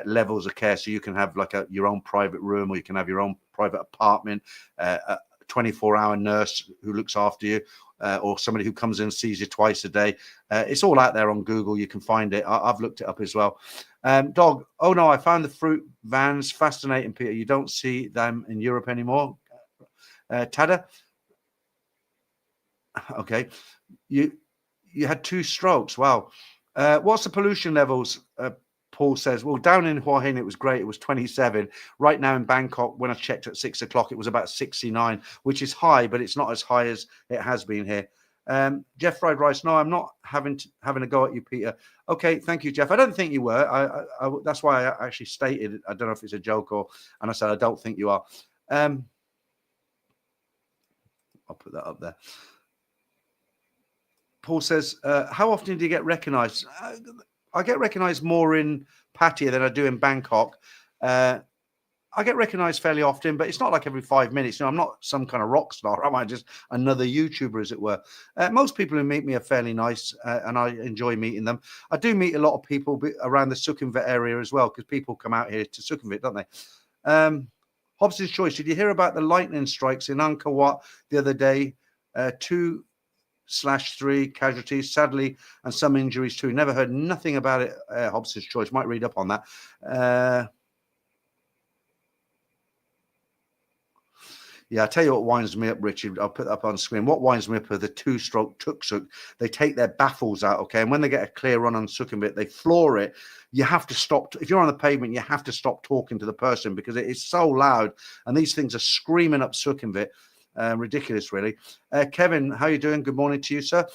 levels of care. So you can have like your own private room, or you can have your own private apartment, a 24-hour nurse who looks after you, or somebody who comes in and sees you twice a day. It's all out there on Google. You can find it. I've looked it up as well. Dog, oh no, I found the fruit vans fascinating, Peter. You don't see them in Europe anymore. Tada? Okay. You had 2 strokes. Wow. What's the pollution levels? Paul says, well, down in Hua Hin, it was great. It was 27. Right now in Bangkok, when I checked at 6 o'clock, it was about 69, which is high, but it's not as high as it has been here. Jeff Fried Rice, no, I'm not having a go at you, Peter. Okay, thank you, Jeff. I don't think you were. I that's why I actually stated, I don't know if it's a joke and I said, I don't think you are. I'll put that up there. Paul says, how often do you get recognized? I get recognized more in Pattaya than I do in Bangkok. I get recognized fairly often, but it's not like every 5 minutes. I'm not some kind of rock star. I'm just another YouTuber, as it were. Most people who meet me are fairly nice, and I enjoy meeting them. I do meet a lot of people around the Sukhumvit area as well, because people come out here to Sukhumvit, don't they? Hobson's Choice, did you hear about the lightning strikes in Angkor Wat the other day? 2/3 casualties, sadly, and some injuries too. Never heard nothing about it. Hobson's Choice, might read up on that. Yeah, I'll tell you what winds me up, Richard. I'll put that up on screen. What winds me up are the 2-stroke tuk-tuk. They take their baffles out, okay? And when they get a clear run on Sukhumvit, they floor it. You have to stop. If you're on the pavement, you have to stop talking to the person because it is so loud. And these things are screaming up Sukhumvit. Ridiculous, really. Kevin, how are you doing? Good morning to you, sir.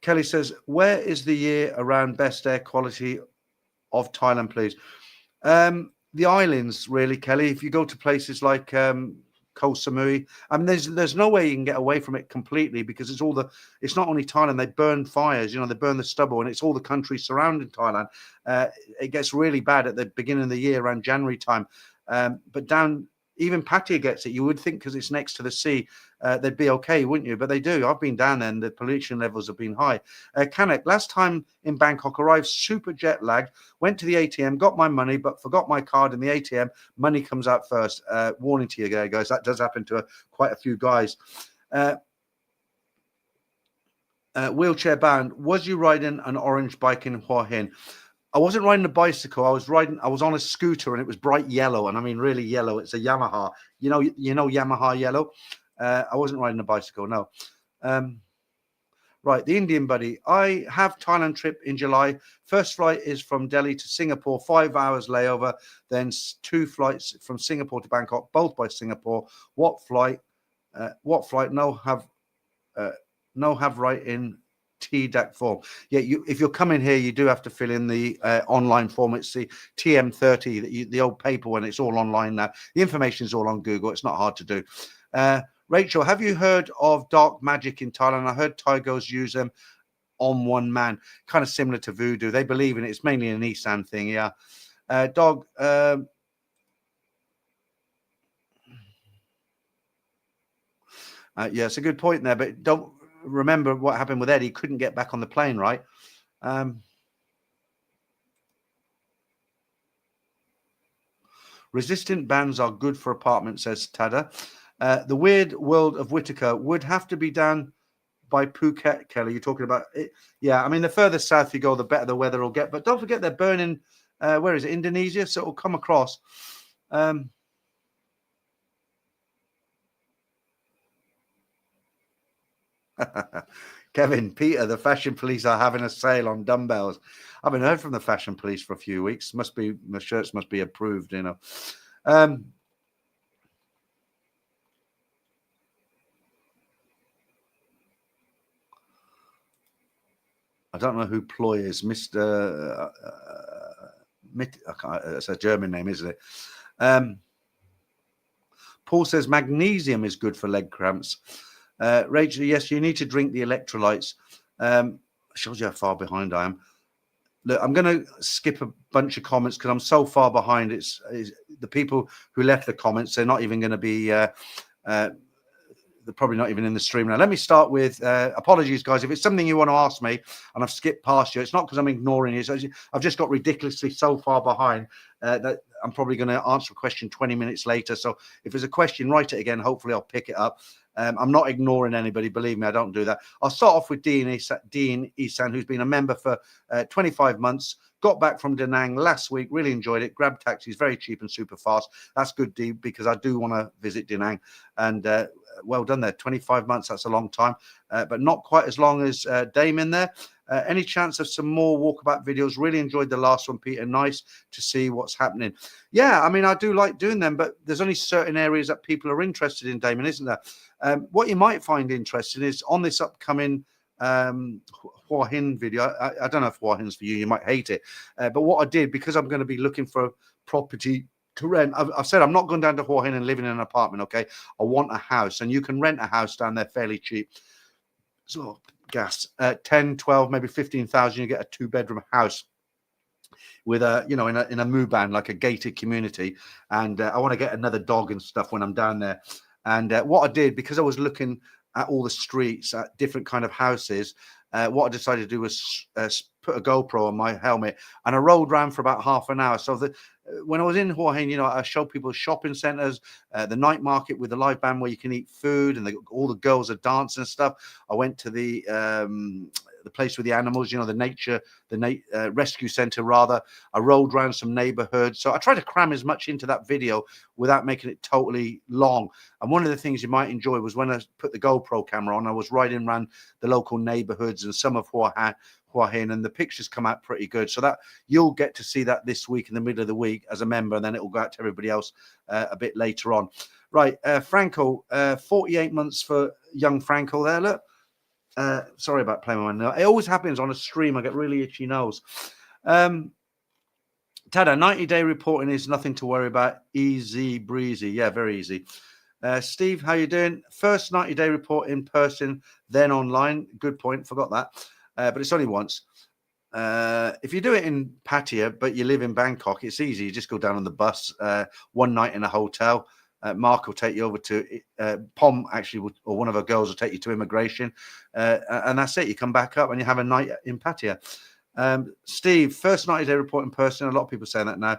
Kelly says, where is the year around best air quality of Thailand, please? The islands, really, Kelly. If you go to places like Koh Samui, I mean, there's no way you can get away from it completely because it's not only Thailand. They burn fires, they burn the stubble, and it's all the countries surrounding Thailand. It gets really bad at the beginning of the year around January time, but down. Even Pattaya gets it. You would think because it's next to the sea, they'd be okay, wouldn't you? But they do. I've been down there and the pollution levels have been high. Kanek, last time in Bangkok, arrived super jet lagged, went to the ATM, got my money, but forgot my card in the ATM. Money comes out first. Warning to you guys. That does happen to quite a few guys. Wheelchair bound. Was you riding an orange bike in Hua Hin? I wasn't riding a bicycle. I was on a scooter, and it was bright yellow, and I mean really yellow. It's a Yamaha. You know Yamaha yellow. I wasn't riding a bicycle. No. Right, the Indian buddy. I have Thailand trip in July. First flight is from Delhi to Singapore, 5 hours layover. Then 2 flights from Singapore to Bangkok, both by Singapore. What flight? No have right in TDAC form. Yeah, if you're coming here, you do have to fill in the online form. It's the TM30, the old paper one. It's all online now. The information is all on Google. It's not hard to do. Rachel, have you heard of dark magic in Thailand? I heard Thai use them on one man, kind of similar to voodoo. They believe in it. It's mainly an Isan thing. Yeah. Dog. Yeah, it's a good point there, but don't remember what happened with Ed. He couldn't get back on the plane, right? Resistant bands are good for apartments, says Tada. The Weird World of Whitaker would have to be down by Phuket, Kelly. You're talking about it. Yeah, I mean, the further south you go, the better the weather will get. But don't forget they're burning, where is it, Indonesia? So it'll come across. Kevin, Peter, the fashion police are having a sale on dumbbells. I haven't heard from the fashion police for a few weeks. Must be, my shirts must be approved, you know. I don't know who Ploy is, Mr. It's a German name, isn't it? Paul says magnesium is good for leg cramps. Rachel, yes, you need to drink the electrolytes. Shows you how far behind I am. Look, I'm going to skip a bunch of comments because I'm so far behind. It's the people who left the comments. They're not even going to be. They're probably not even in the stream now. Let me start with apologies, guys. If it's something you want to ask me and I've skipped past you, it's not because I'm ignoring you. I've just got ridiculously so far behind that I'm probably going to answer a question 20 minutes later. So if there's a question, write it again. Hopefully I'll pick it up. I'm not ignoring anybody. Believe me, I don't do that. I'll start off with Dean Isan, who's been a member for 25 months. Got back from Da Nang last week. Really enjoyed it. Grabbed taxis, very cheap and super fast. That's good, Dee, because I do want to visit Da Nang. And well done there. 25 months, that's a long time. But not quite as long as Damon there. Any chance of some more walkabout videos? Really enjoyed the last one, Peter. Nice to see what's happening. Yeah, I mean, I do like doing them, but there's only certain areas that people are interested in, Damon, isn't there? What you might find interesting is on this upcoming Hua Hin video. I don't know if Hua Hin's for you. You might hate it. But what I did, because I'm going to be looking for property to rent, I've said I'm not going down to Hua Hin and living in an apartment, okay? I want a house, and you can rent a house down there fairly cheap. So gas, 10, 12, maybe 15,000, you get a 2-bedroom house with a, you know, in a Muban, like a gated community. And I want to get another dog and stuff when I'm down there. And what I did, because I was looking at all the streets, at different kind of houses, what I decided to do was put a GoPro on my helmet, and I rode around for about half an hour. So when I was in Hua Hin, you know, I showed people shopping centers, the night market with the live band where you can eat food, and all the girls are dancing and stuff. I went to the place with the animals, you know, the rescue center rather. I rode around some neighborhoods. So I tried to cram as much into that video without making it totally long. And one of the things you might enjoy was when I put the GoPro camera on, I was riding around the local neighborhoods and some of Hua Hin, and the pictures come out pretty good. So that you'll get to see that this week in the middle of the week as a member, and then it will go out to everybody else a bit later on. Right, Franco, 48 months for young Franco there. Look. Sorry about playing my nose. It always happens on a stream. I get really itchy nose. Tada, 90-day reporting is nothing to worry about. Easy breezy. Yeah, very easy. Steve, how you doing? First 90-day report in person, then online. Good point. Forgot that. But it's only once. If you do it in Pattaya, but you live in Bangkok, it's easy. You just go down on the bus, one night in a hotel. Mark will take you over to Pom, actually, or one of her girls will take you to immigration. And that's it. You come back up and you have a night in Pattaya. Steve, first 90-day report in person. A lot of people saying that now.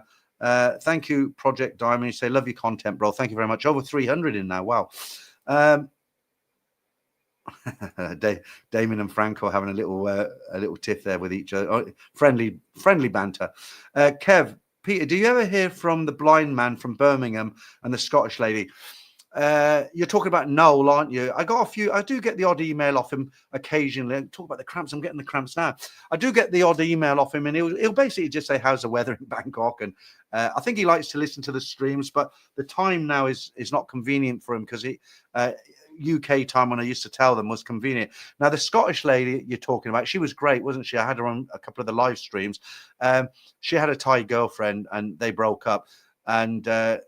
Thank you, Project Diamond. You say, love your content, bro. Thank you very much. Over 300 in now. Wow. Damon and Franco having a little tiff there with each other. Oh, friendly banter. Kev, Peter, do you ever hear from the blind man from Birmingham and the Scottish lady? You're talking about Noel, aren't you? I do get the odd email off him occasionally. Talk about the cramps. I'm getting the cramps now. I do get the odd email off him, and he'll basically just say, how's the weather in Bangkok? And I think he likes to listen to the streams, but the time now is not convenient for him because UK time, when I used to tell them, was convenient. Now, the Scottish lady you're talking about, she was great, wasn't she? I had her on a couple of the live streams. She had a Thai girlfriend and they broke up. And I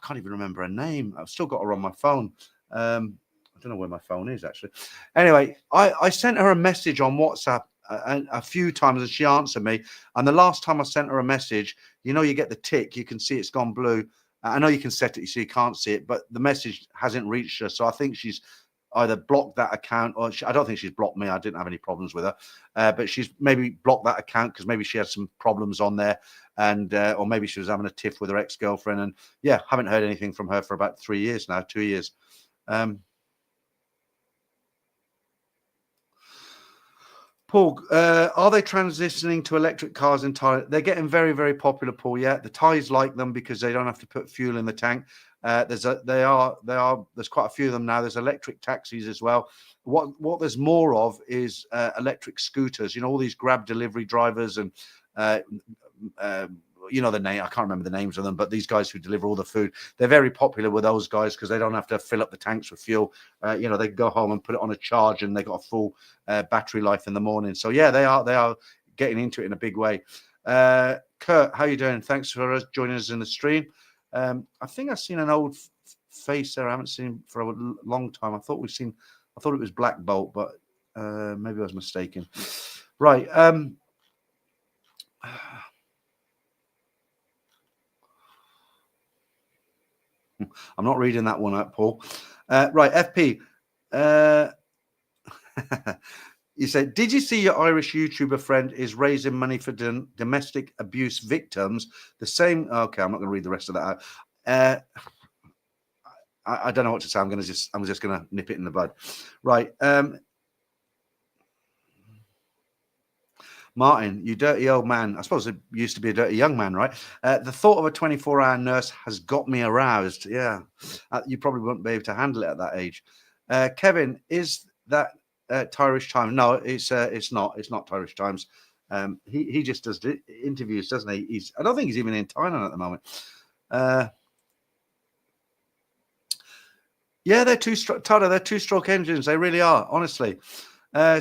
can't even remember her name. I've still got her on my phone. I don't know where my phone is, actually. Anyway, I sent her a message on WhatsApp a few times and she answered me. And the last time I sent her a message, you know, you get the tick. You can see it's gone blue. I know you can set it so you can't see it, but the message hasn't reached her. So I think she's either blocked that account or I don't think she's blocked me. I didn't have any problems with her, but she's maybe blocked that account because maybe she had some problems on there, and or maybe she was having a tiff with her ex-girlfriend. And yeah, haven't heard anything from her for about 3 years now, 2 years. Paul, are they transitioning to electric cars in Thailand? They're getting very, very popular, Paul. Yeah, the Thais like them because they don't have to put fuel in the tank. There's quite a few of them now. There's electric taxis as well. What there's more of is electric scooters. You know, all these Grab delivery drivers and you know the name. I can't remember the names of them, but these guys who deliver all the food, they're very popular with those guys because they don't have to fill up the tanks with fuel. You know, they can go home and put it on a charge, and they got a full battery life in the morning. So yeah, they are getting into it in a big way. Kurt, how you doing? Thanks for joining us in the stream. I think I've seen an old face there. I haven't seen him for a long time. I thought it was Black Bolt, but maybe I was mistaken. Right. I'm not reading that one out, Paul. Right, FP. You said, did you see your Irish YouTuber friend is raising money for domestic abuse victims? The same. Okay, I'm not going to read the rest of that out. I don't know what to say. I'm just going to nip it in the bud. Right. Martin, you dirty old man. I suppose it used to be a dirty young man, right? The thought of a 24-hour nurse has got me aroused. Yeah, you probably wouldn't be able to handle it at that age. Kevin, is that Irish Times? No, it's not. It's not Irish Times. He just does interviews, doesn't he? I don't think he's even in Thailand at the moment. Yeah, they're two-stroke engines. They really are, honestly.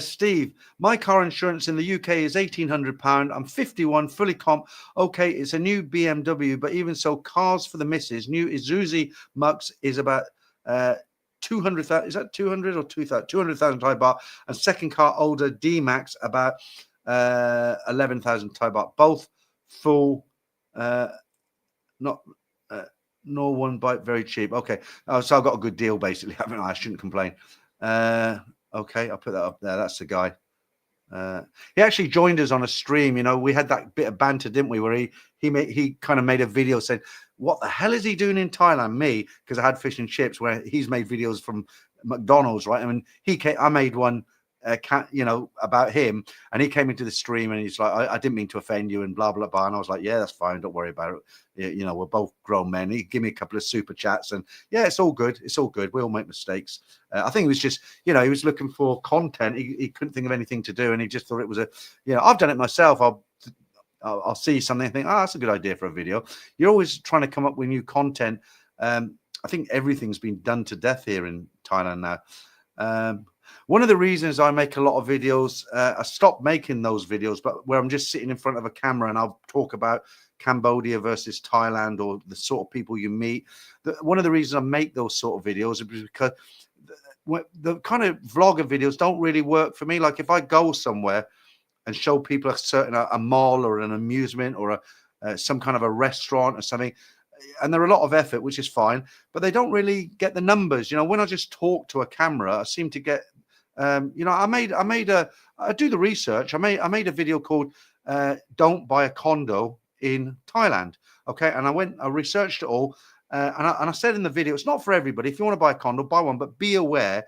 Steve, my car insurance in the UK is £1,800. I'm 51, fully comp. Okay, it's a new BMW, but even so, cars for the missus, new Isuzu Mux is about 200,000. Is that 200 or 2,000? 200,000 Thai baht. And second car, older D-Max, about 11,000 Thai baht. Both full, nor one bite, very cheap. Okay, so I've got a good deal basically, haven't I? I shouldn't complain. Okay, I'll put that up there. That's the guy. He actually joined us on a stream. You know, we had that bit of banter, didn't we? Where he kind of made a video saying, "What the hell is he doing in Thailand?" Me, because I had fish and chips. Where he's made videos from McDonald's, right? I mean, I made one, about him, and he came into the stream and he's like, I didn't mean to offend you and blah blah blah. And I was like, yeah, that's fine, don't worry about it. You know, we're both grown men. He gave me a couple of super chats, and yeah, it's all good. It's all good. We all make mistakes. I think it was just, he was looking for content. He couldn't think of anything to do, and he just thought it was I've done it myself. I'll see something and think, that's a good idea for a video. You're always trying to come up with new content. I think everything's been done to death here in Thailand now. One of the reasons I make a lot of videos, I stopped making those videos, but where I'm just sitting in front of a camera and I'll talk about Cambodia versus Thailand or the sort of people you meet. One of the reasons I make those sort of videos is because the kind of vlogger videos don't really work for me. Like if I go somewhere and show people a mall or an amusement or some kind of a restaurant or something, and they're a lot of effort, which is fine, but they don't really get the numbers. When I just talk to a camera, I seem to get, I do the research. I made a video called "Don't Buy a Condo in Thailand." Okay, and I researched it all, and I said in the video, it's not for everybody. If you want to buy a condo, buy one, but be aware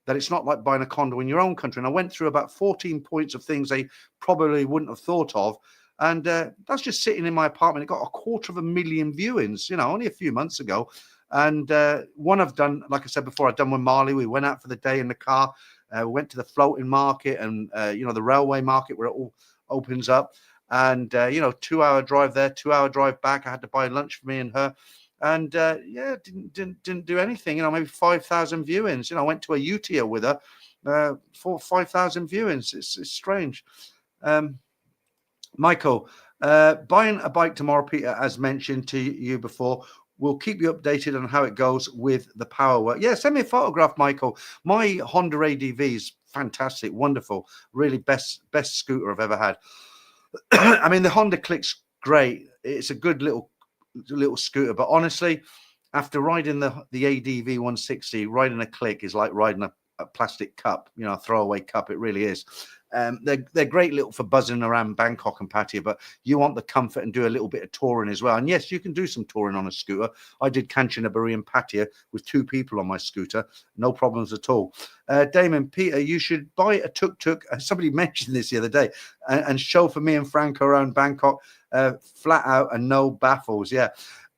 that it's not like buying a condo in your own country. And I went through about 14 points of things they probably wouldn't have thought of. And that's just sitting in my apartment. It got 250,000 viewings, only a few months ago. And one I've done, like I said before, I've done with Marley. We went out for the day in the car. We went to the floating market and, the railway market where it all opens up. And, 2-hour drive there, 2-hour drive back. I had to buy lunch for me and her. And, didn't do anything, maybe 5,000 viewings. I went to a Utia with her for 5,000 viewings. It's strange. Michael, buying a bike tomorrow, Peter, as mentioned to you before, we'll keep you updated on how it goes with the power work. Yeah, send me a photograph, Michael. My Honda ADV is fantastic, wonderful, really best scooter I've ever had. I mean, the Honda Click's great. It's a good little scooter, but honestly, after riding the ADV 160, riding a Click is like riding a plastic cup, a throwaway cup. It really is. They're great little for buzzing around Bangkok and Pattaya, but you want the comfort and do a little bit of touring as well. And yes, you can do some touring on a scooter. I did Kanchanaburi and Pattaya with 2 people on my scooter, no problems at all. Damon, Peter, you should buy a tuk-tuk. Somebody mentioned this the other day, and show for me and Franco around Bangkok, flat out and no baffles. Yeah.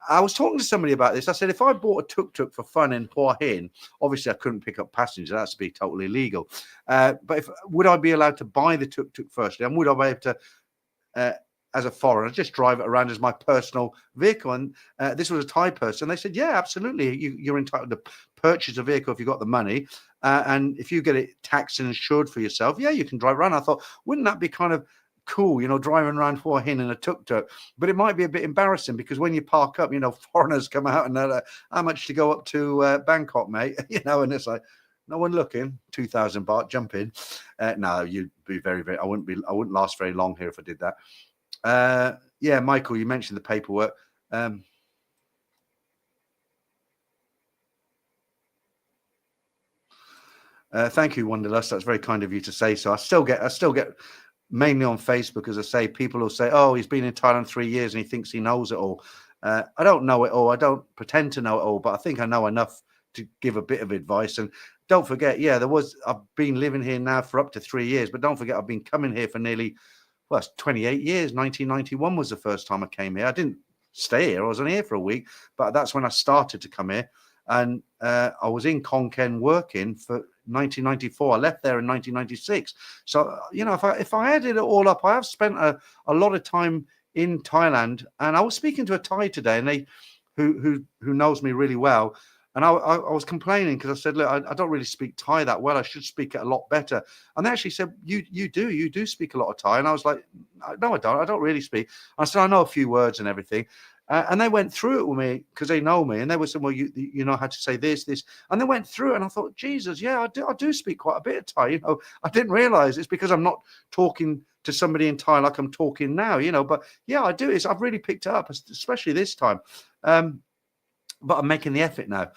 I was talking to somebody about this. I said, if I bought a tuk-tuk for fun in Hua Hin, obviously I couldn't pick up passengers. That's be totally illegal. But would I be allowed to buy the tuk-tuk firstly? And would I be able to, as a foreigner, just drive it around as my personal vehicle? And this was a Thai person. They said, yeah, absolutely. You're entitled to purchase a vehicle if you've got the money. And if you get it taxed and insured for yourself, yeah, you can drive around. I thought, wouldn't that be kind of cool, driving around Hua Hin in a tuk-tuk? But it might be a bit embarrassing because when you park up, foreigners come out and how much to go up to Bangkok, mate? And it's like, no one looking, 2,000 baht, jump in. No, you'd be very, very, I wouldn't last very long here if I did that. Yeah, Michael, you mentioned the paperwork. Thank you, Wanderlust. That's very kind of you to say so. I still get mainly on Facebook, as I say, people will say, oh, he's been in Thailand 3 years and he thinks he knows it all. I don't know it all. I don't pretend to know it all, but I think I know enough to give a bit of advice. And don't forget, yeah, I've been living here now for up to 3 years, but don't forget, I've been coming here for nearly, it's 28 years. 1991 was the first time I came here. I didn't stay here. I was only here for a week, but that's when I started to come here. And I was in Khon Kaen working for 1994. I left there in 1996. So, if I added it all up, I have spent a lot of time in Thailand. And I was speaking to a Thai today, and who knows me really well. And I was complaining because I said, look, I don't really speak Thai that well. I should speak it a lot better. And they actually said, you do speak a lot of Thai. And I was like, no, I don't. I don't really speak. I said, I know a few words and everything. And they went through it with me because they know me, and they were saying, well, you know how to say this, and they went through it, and I thought, Jesus, yeah, I do speak quite a bit of Thai. I didn't realize it's because I'm not talking to somebody in Thai like I'm talking now, but yeah, I do. I've really picked it up, especially this time. But I'm making the effort now.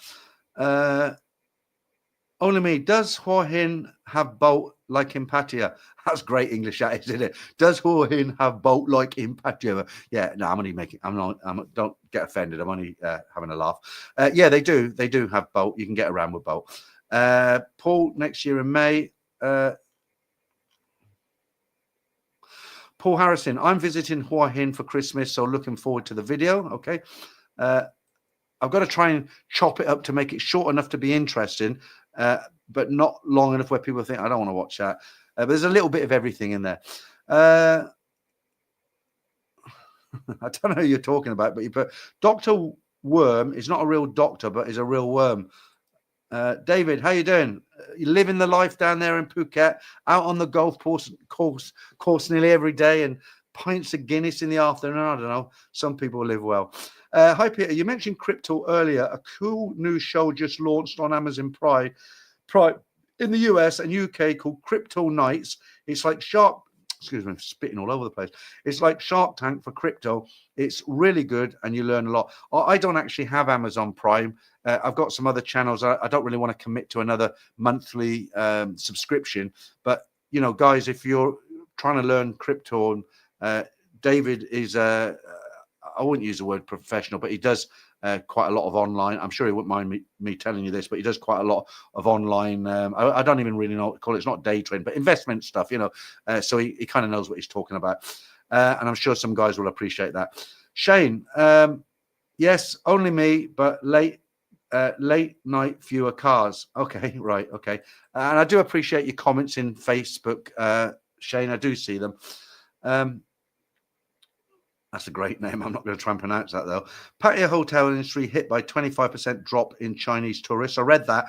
Only me. Does Hua Hin have boat like in Pattaya? That's great English, that is, isn't it? Does Hua Hin have boat like in Pattaya? Yeah, no, I'm only making. Don't get offended. I'm only having a laugh. Yeah, they do. They do have boat. You can get around with boat. Paul, next year in May. Paul Harrison, I'm visiting Hua Hin for Christmas, so looking forward to the video. Okay. I've got to try and chop it up to make it short enough to be interesting, but not long enough where people think I don't want to watch that. But there's a little bit of everything in there. I don't know who you're talking about, but Dr. Worm is not a real doctor, but is a real worm. David, how you doing? You living the life down there in Phuket, out on the golf course nearly every day, and pints of Guinness in the afternoon. I don't know. Some people live well. Hi, Peter. You mentioned crypto earlier. A cool new show just launched on Amazon Prime in the US and UK called Crypto Nights. It's like excuse me, I'm spitting all over the place. It's like Shark Tank for crypto. It's really good, and you learn a lot. I don't actually have Amazon Prime. I've got some other channels. I don't really want to commit to another monthly subscription. But, guys, if you're trying to learn crypto, David is I wouldn't use the word professional, but he does quite a lot of online. I'm sure he wouldn't mind me telling you this, but he does quite a lot of online. I don't even really know what to call it. It's not day trade, but investment stuff, so he kind of knows what he's talking about. And I'm sure some guys will appreciate that. Shane, yes, only me, but late night, fewer cars. Okay, right. Okay. And I do appreciate your comments in Facebook, Shane. I do see them. That's a great name. I'm not going to try and pronounce that, though. Pattaya hotel industry hit by 25% drop in Chinese tourists. I read that.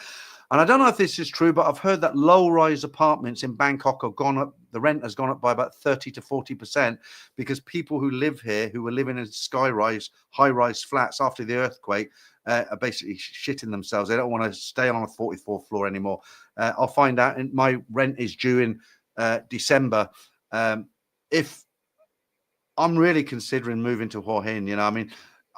And I don't know if this is true, but I've heard that low-rise apartments in Bangkok have gone up. The rent has gone up by about 30 to 40% because people who live here, who were living in sky-rise, high-rise flats after the earthquake, are basically shitting themselves. They don't want to stay on a 44th floor anymore. I'll find out. And my rent is due in December. If I'm really considering moving to Hua Hin,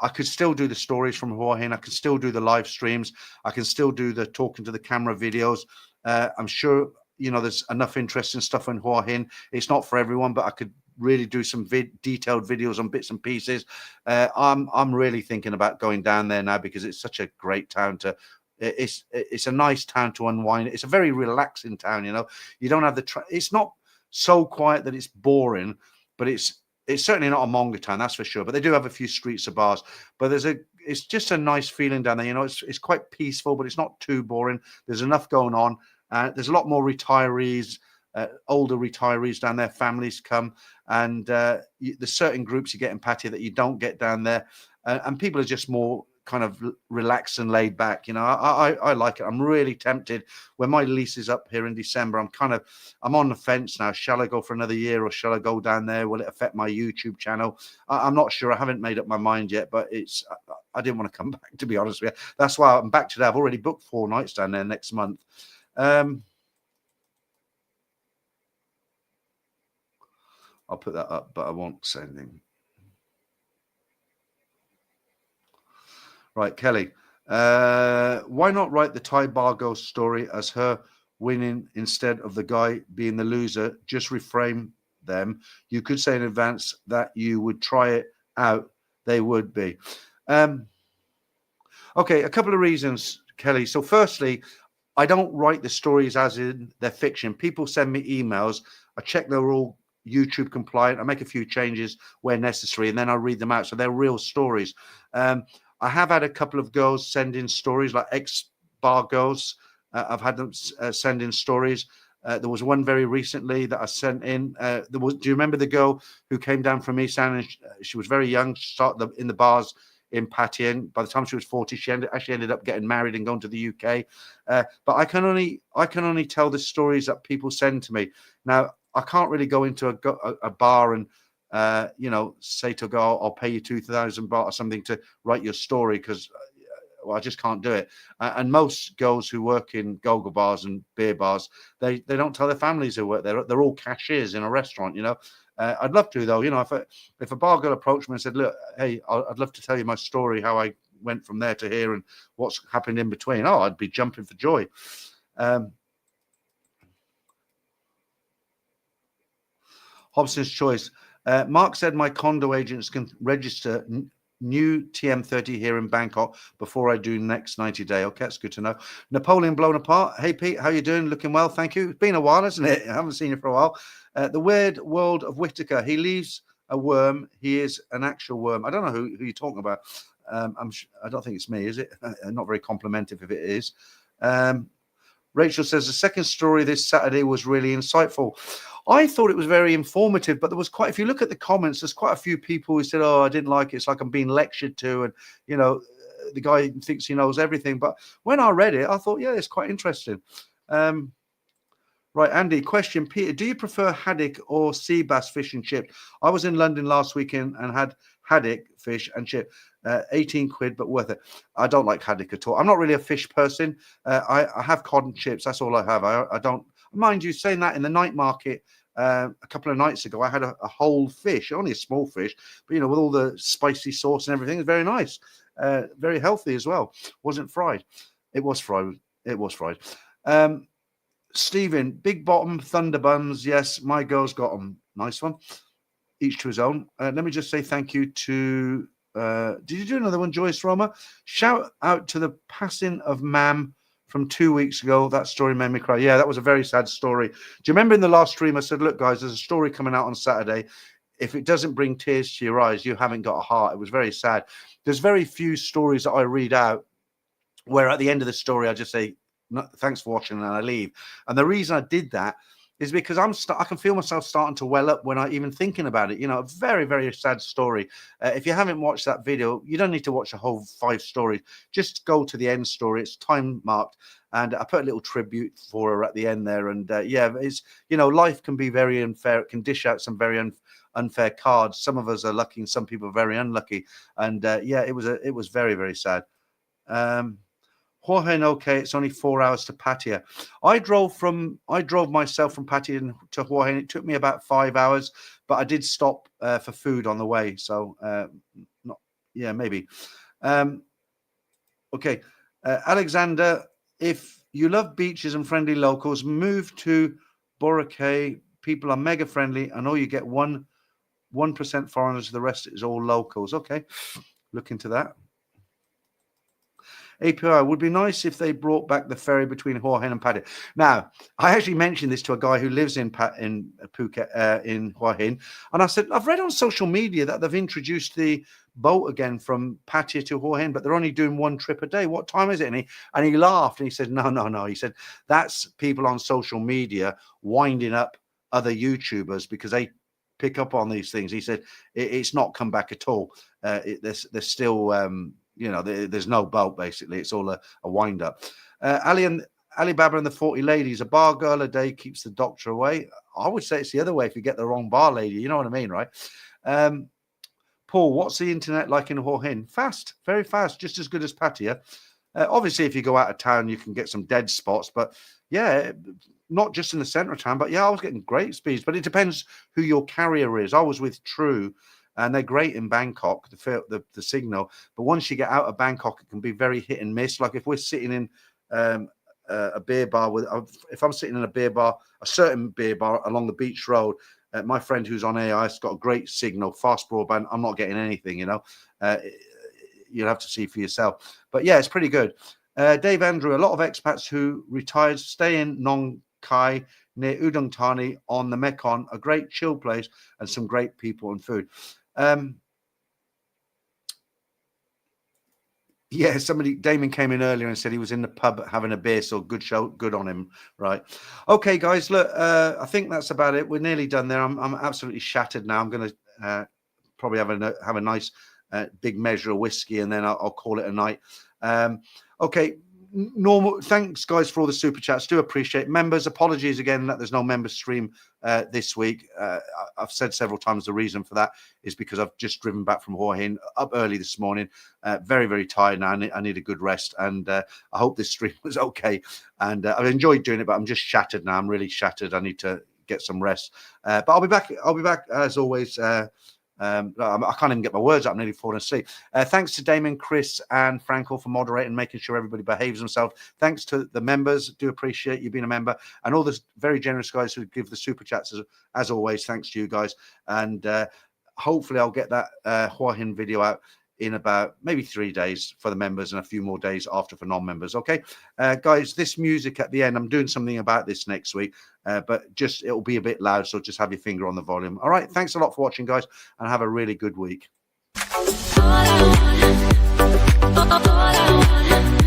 I could still do the stories from Hua Hin. I can still do the live streams. I can still do the talking to the camera videos. I'm sure, there's enough interesting stuff in Hua Hin. It's not for everyone, but I could really do some detailed videos on bits and pieces. I'm really thinking about going down there now because it's such a great town to. It's a nice town to unwind. It's a very relaxing town. You don't have it's not so quiet that it's boring, but it's certainly not a Monga town, that's for sure. But they do have a few streets of bars. But it's just a nice feeling down there. It's quite peaceful, but it's not too boring. There's enough going on. There's a lot more retirees, older retirees down there. Families come, and there's certain groups you get in Pattaya that you don't get down there, and people are just more kind of relaxed and laid back. I like it. I'm really tempted. When my lease is up here in December, I'm on the fence now. Shall I go for another year, or shall I go down there? Will it affect my YouTube channel? I'm not sure. I haven't made up my mind yet, but I didn't want to come back, to be honest with you. That's why I'm back today. I've already booked 4 nights down there next month. I'll put that up, but I won't say anything. Right, Kelly. Why not write the Thai bar girl story as her winning instead of the guy being the loser? Just reframe them. You could say in advance that you would try it out. They would be. Okay, a couple of reasons, Kelly. So firstly, I don't write the stories as in they're fiction. People send me emails. I check they're all YouTube compliant. I make a few changes where necessary, and then I read them out. So they're real stories. I have had a couple of girls send in stories, like ex-bar girls. I've had them send in stories. There was one very recently that I sent in. Do you remember the girl who came down from Isan? And she was very young. She started in the bars in Pattaya. And by the time she was 40, she actually ended up getting married and going to the UK. But I can only tell the stories that people send to me. Now, I can't really go into a bar and say to a girl, I'll pay you 2,000 baht or something to write your story, because I just can't do it. And most girls who work in gogo bars and beer bars, they don't tell their families who work there. They're all cashiers in a restaurant. I'd love to, though. If a bar girl approached me and said, look, hey, I'd love to tell you my story, how I went from there to here and what's happened in between. Oh, I'd be jumping for joy. Hobson's Choice. Mark said my condo agents can register new TM30 here in Bangkok before I do next 90 day. Okay, that's good to know. Napoleon Blown Apart. Hey, Pete, how you doing? Looking well, thank you. It's been a while, hasn't it? I haven't seen you for a while. The Weird World of Whitaker. He leaves a worm. He is an actual worm. I don't know who you're talking about. I don't think it's me, is it? Not very complimentary if it is. Rachel says the second story this Saturday was really insightful. I thought it was very informative, but there was if you look at the comments, there's quite a few people who said, oh, I didn't like it. It's like I'm being lectured to. And, the guy thinks he knows everything. But when I read it, I thought, yeah, it's quite interesting. Right, Andy, question. Peter, do you prefer haddock or sea bass fish and chip? I was in London last weekend and had haddock fish and chip. 18 quid, but worth it. I don't like haddock at all. I'm not really a fish person. I have cod and chips. That's all I have. I don't mind you saying that. In the night market a couple of nights ago, I had a whole fish, only a small fish, but with all the spicy sauce and everything. It's very nice, very healthy as well. Wasn't fried. It was fried. Stephen, Big Bottom Thunder Buns. Yes, my girls got them. Nice one. Each to his own. Let me just say thank you to did you do another one, Joyce Roma? Shout out to the passing of Mam from 2 weeks ago. That story made me cry. Yeah, that was a very sad story. Do you remember in the last stream I said, look, guys, there's a story coming out on Saturday. If it doesn't bring tears to your eyes, you haven't got a heart. It was very sad. There's very few stories that I read out where at the end of the story I just say, no, thanks for watching, and I leave. And the reason I did that is because I can feel myself starting to well up when I even thinking about it. A very, very sad story. If you haven't watched that video, you don't need to watch the whole 5 stories. Just go to the end story. It's time marked. And I put a little tribute for her at the end there. And yeah, it's, life can be very unfair. It can dish out some very unfair cards. Some of us are lucky and some people are very unlucky. And yeah, it was very, very sad. Hua Hin, okay, it's only 4 hours to Pattaya. I drove myself from Pattaya to Hua Hin. It took me about 5 hours, but I did stop for food on the way. So, maybe. Okay, Alexander, if You love beaches and friendly locals. Move to Boracay. People are mega friendly, and all you get 1% foreigners. The rest is all locals. Okay, look into that. API would be nice if they brought back the ferry between Hua Hin and Pattaya. Now, I actually mentioned this to a guy who lives in Phuket, in Hua Hin, and I said, I've read on social media that they've introduced the boat again from Pattaya to Hua Hin, but they're only doing one trip a day. What time is it? And he laughed and he said, no. He said, that's people on social media winding up other YouTubers because they pick up on these things. He said, it's not come back at all. There's still... there's no boat, basically. It's all a wind up. Alibaba and the 40 ladies, a bar girl a day keeps the doctor away. I would say it's the other way if you get the wrong bar lady. You know what I mean, right? Paul, what's the internet like in Hua Hin? Fast, very fast, just as good as Pattaya. Obviously, if you go out of town, you can get some dead spots. But yeah, not just in the centre of town. But yeah, I was getting great speeds. But it depends who your carrier is. I was with True. And they're great in Bangkok, the signal. But once you get out of Bangkok, it can be very hit and miss. Like if we're sitting in a beer bar, if I'm sitting in a certain beer bar along the beach road, my friend who's on AI has got a great signal, fast broadband. I'm not getting anything, you'll have to see for yourself. But yeah, it's pretty good. Dave Andrew, a lot of expats who retired stay in Nong Khai near Udon Thani on the Mekong, a great chill place and some great people and food. Yeah, Damon came in earlier and said he was in the pub having a beer, so good show, good on him, right? Okay, guys, look, I think that's about it. We're nearly done there. I'm absolutely shattered now. I'm going to probably have a nice big measure of whiskey, and then I'll call it a night. Okay. Normal. Thanks, guys, for all the super chats. Do appreciate members. Apologies again that there's no member stream this week. I've said several times the reason for that is because I've just driven back from Hua Hin up early this morning. Very, very tired now. I need a good rest, and I hope this stream was okay. And I've enjoyed doing it, but I'm just shattered now. I'm really shattered. I need to get some rest. But I'll be back. As always. I can't even get my words up. I'm nearly falling asleep. Thanks to Damon, Chris, and Frankel for moderating, making sure everybody behaves themselves. Thanks to the members. Do appreciate you being a member, and all the very generous guys who give the super chats. As always, thanks to you guys. And hopefully, I'll get that Hua Hin video out in about maybe 3 days for the members and a few more days after for non-members. Okay, guys, this music at the end, I'm doing something about this next week, but it'll be a bit loud, so just have your finger on the volume. All right, thanks a lot for watching, guys, and have a really good week. All I want.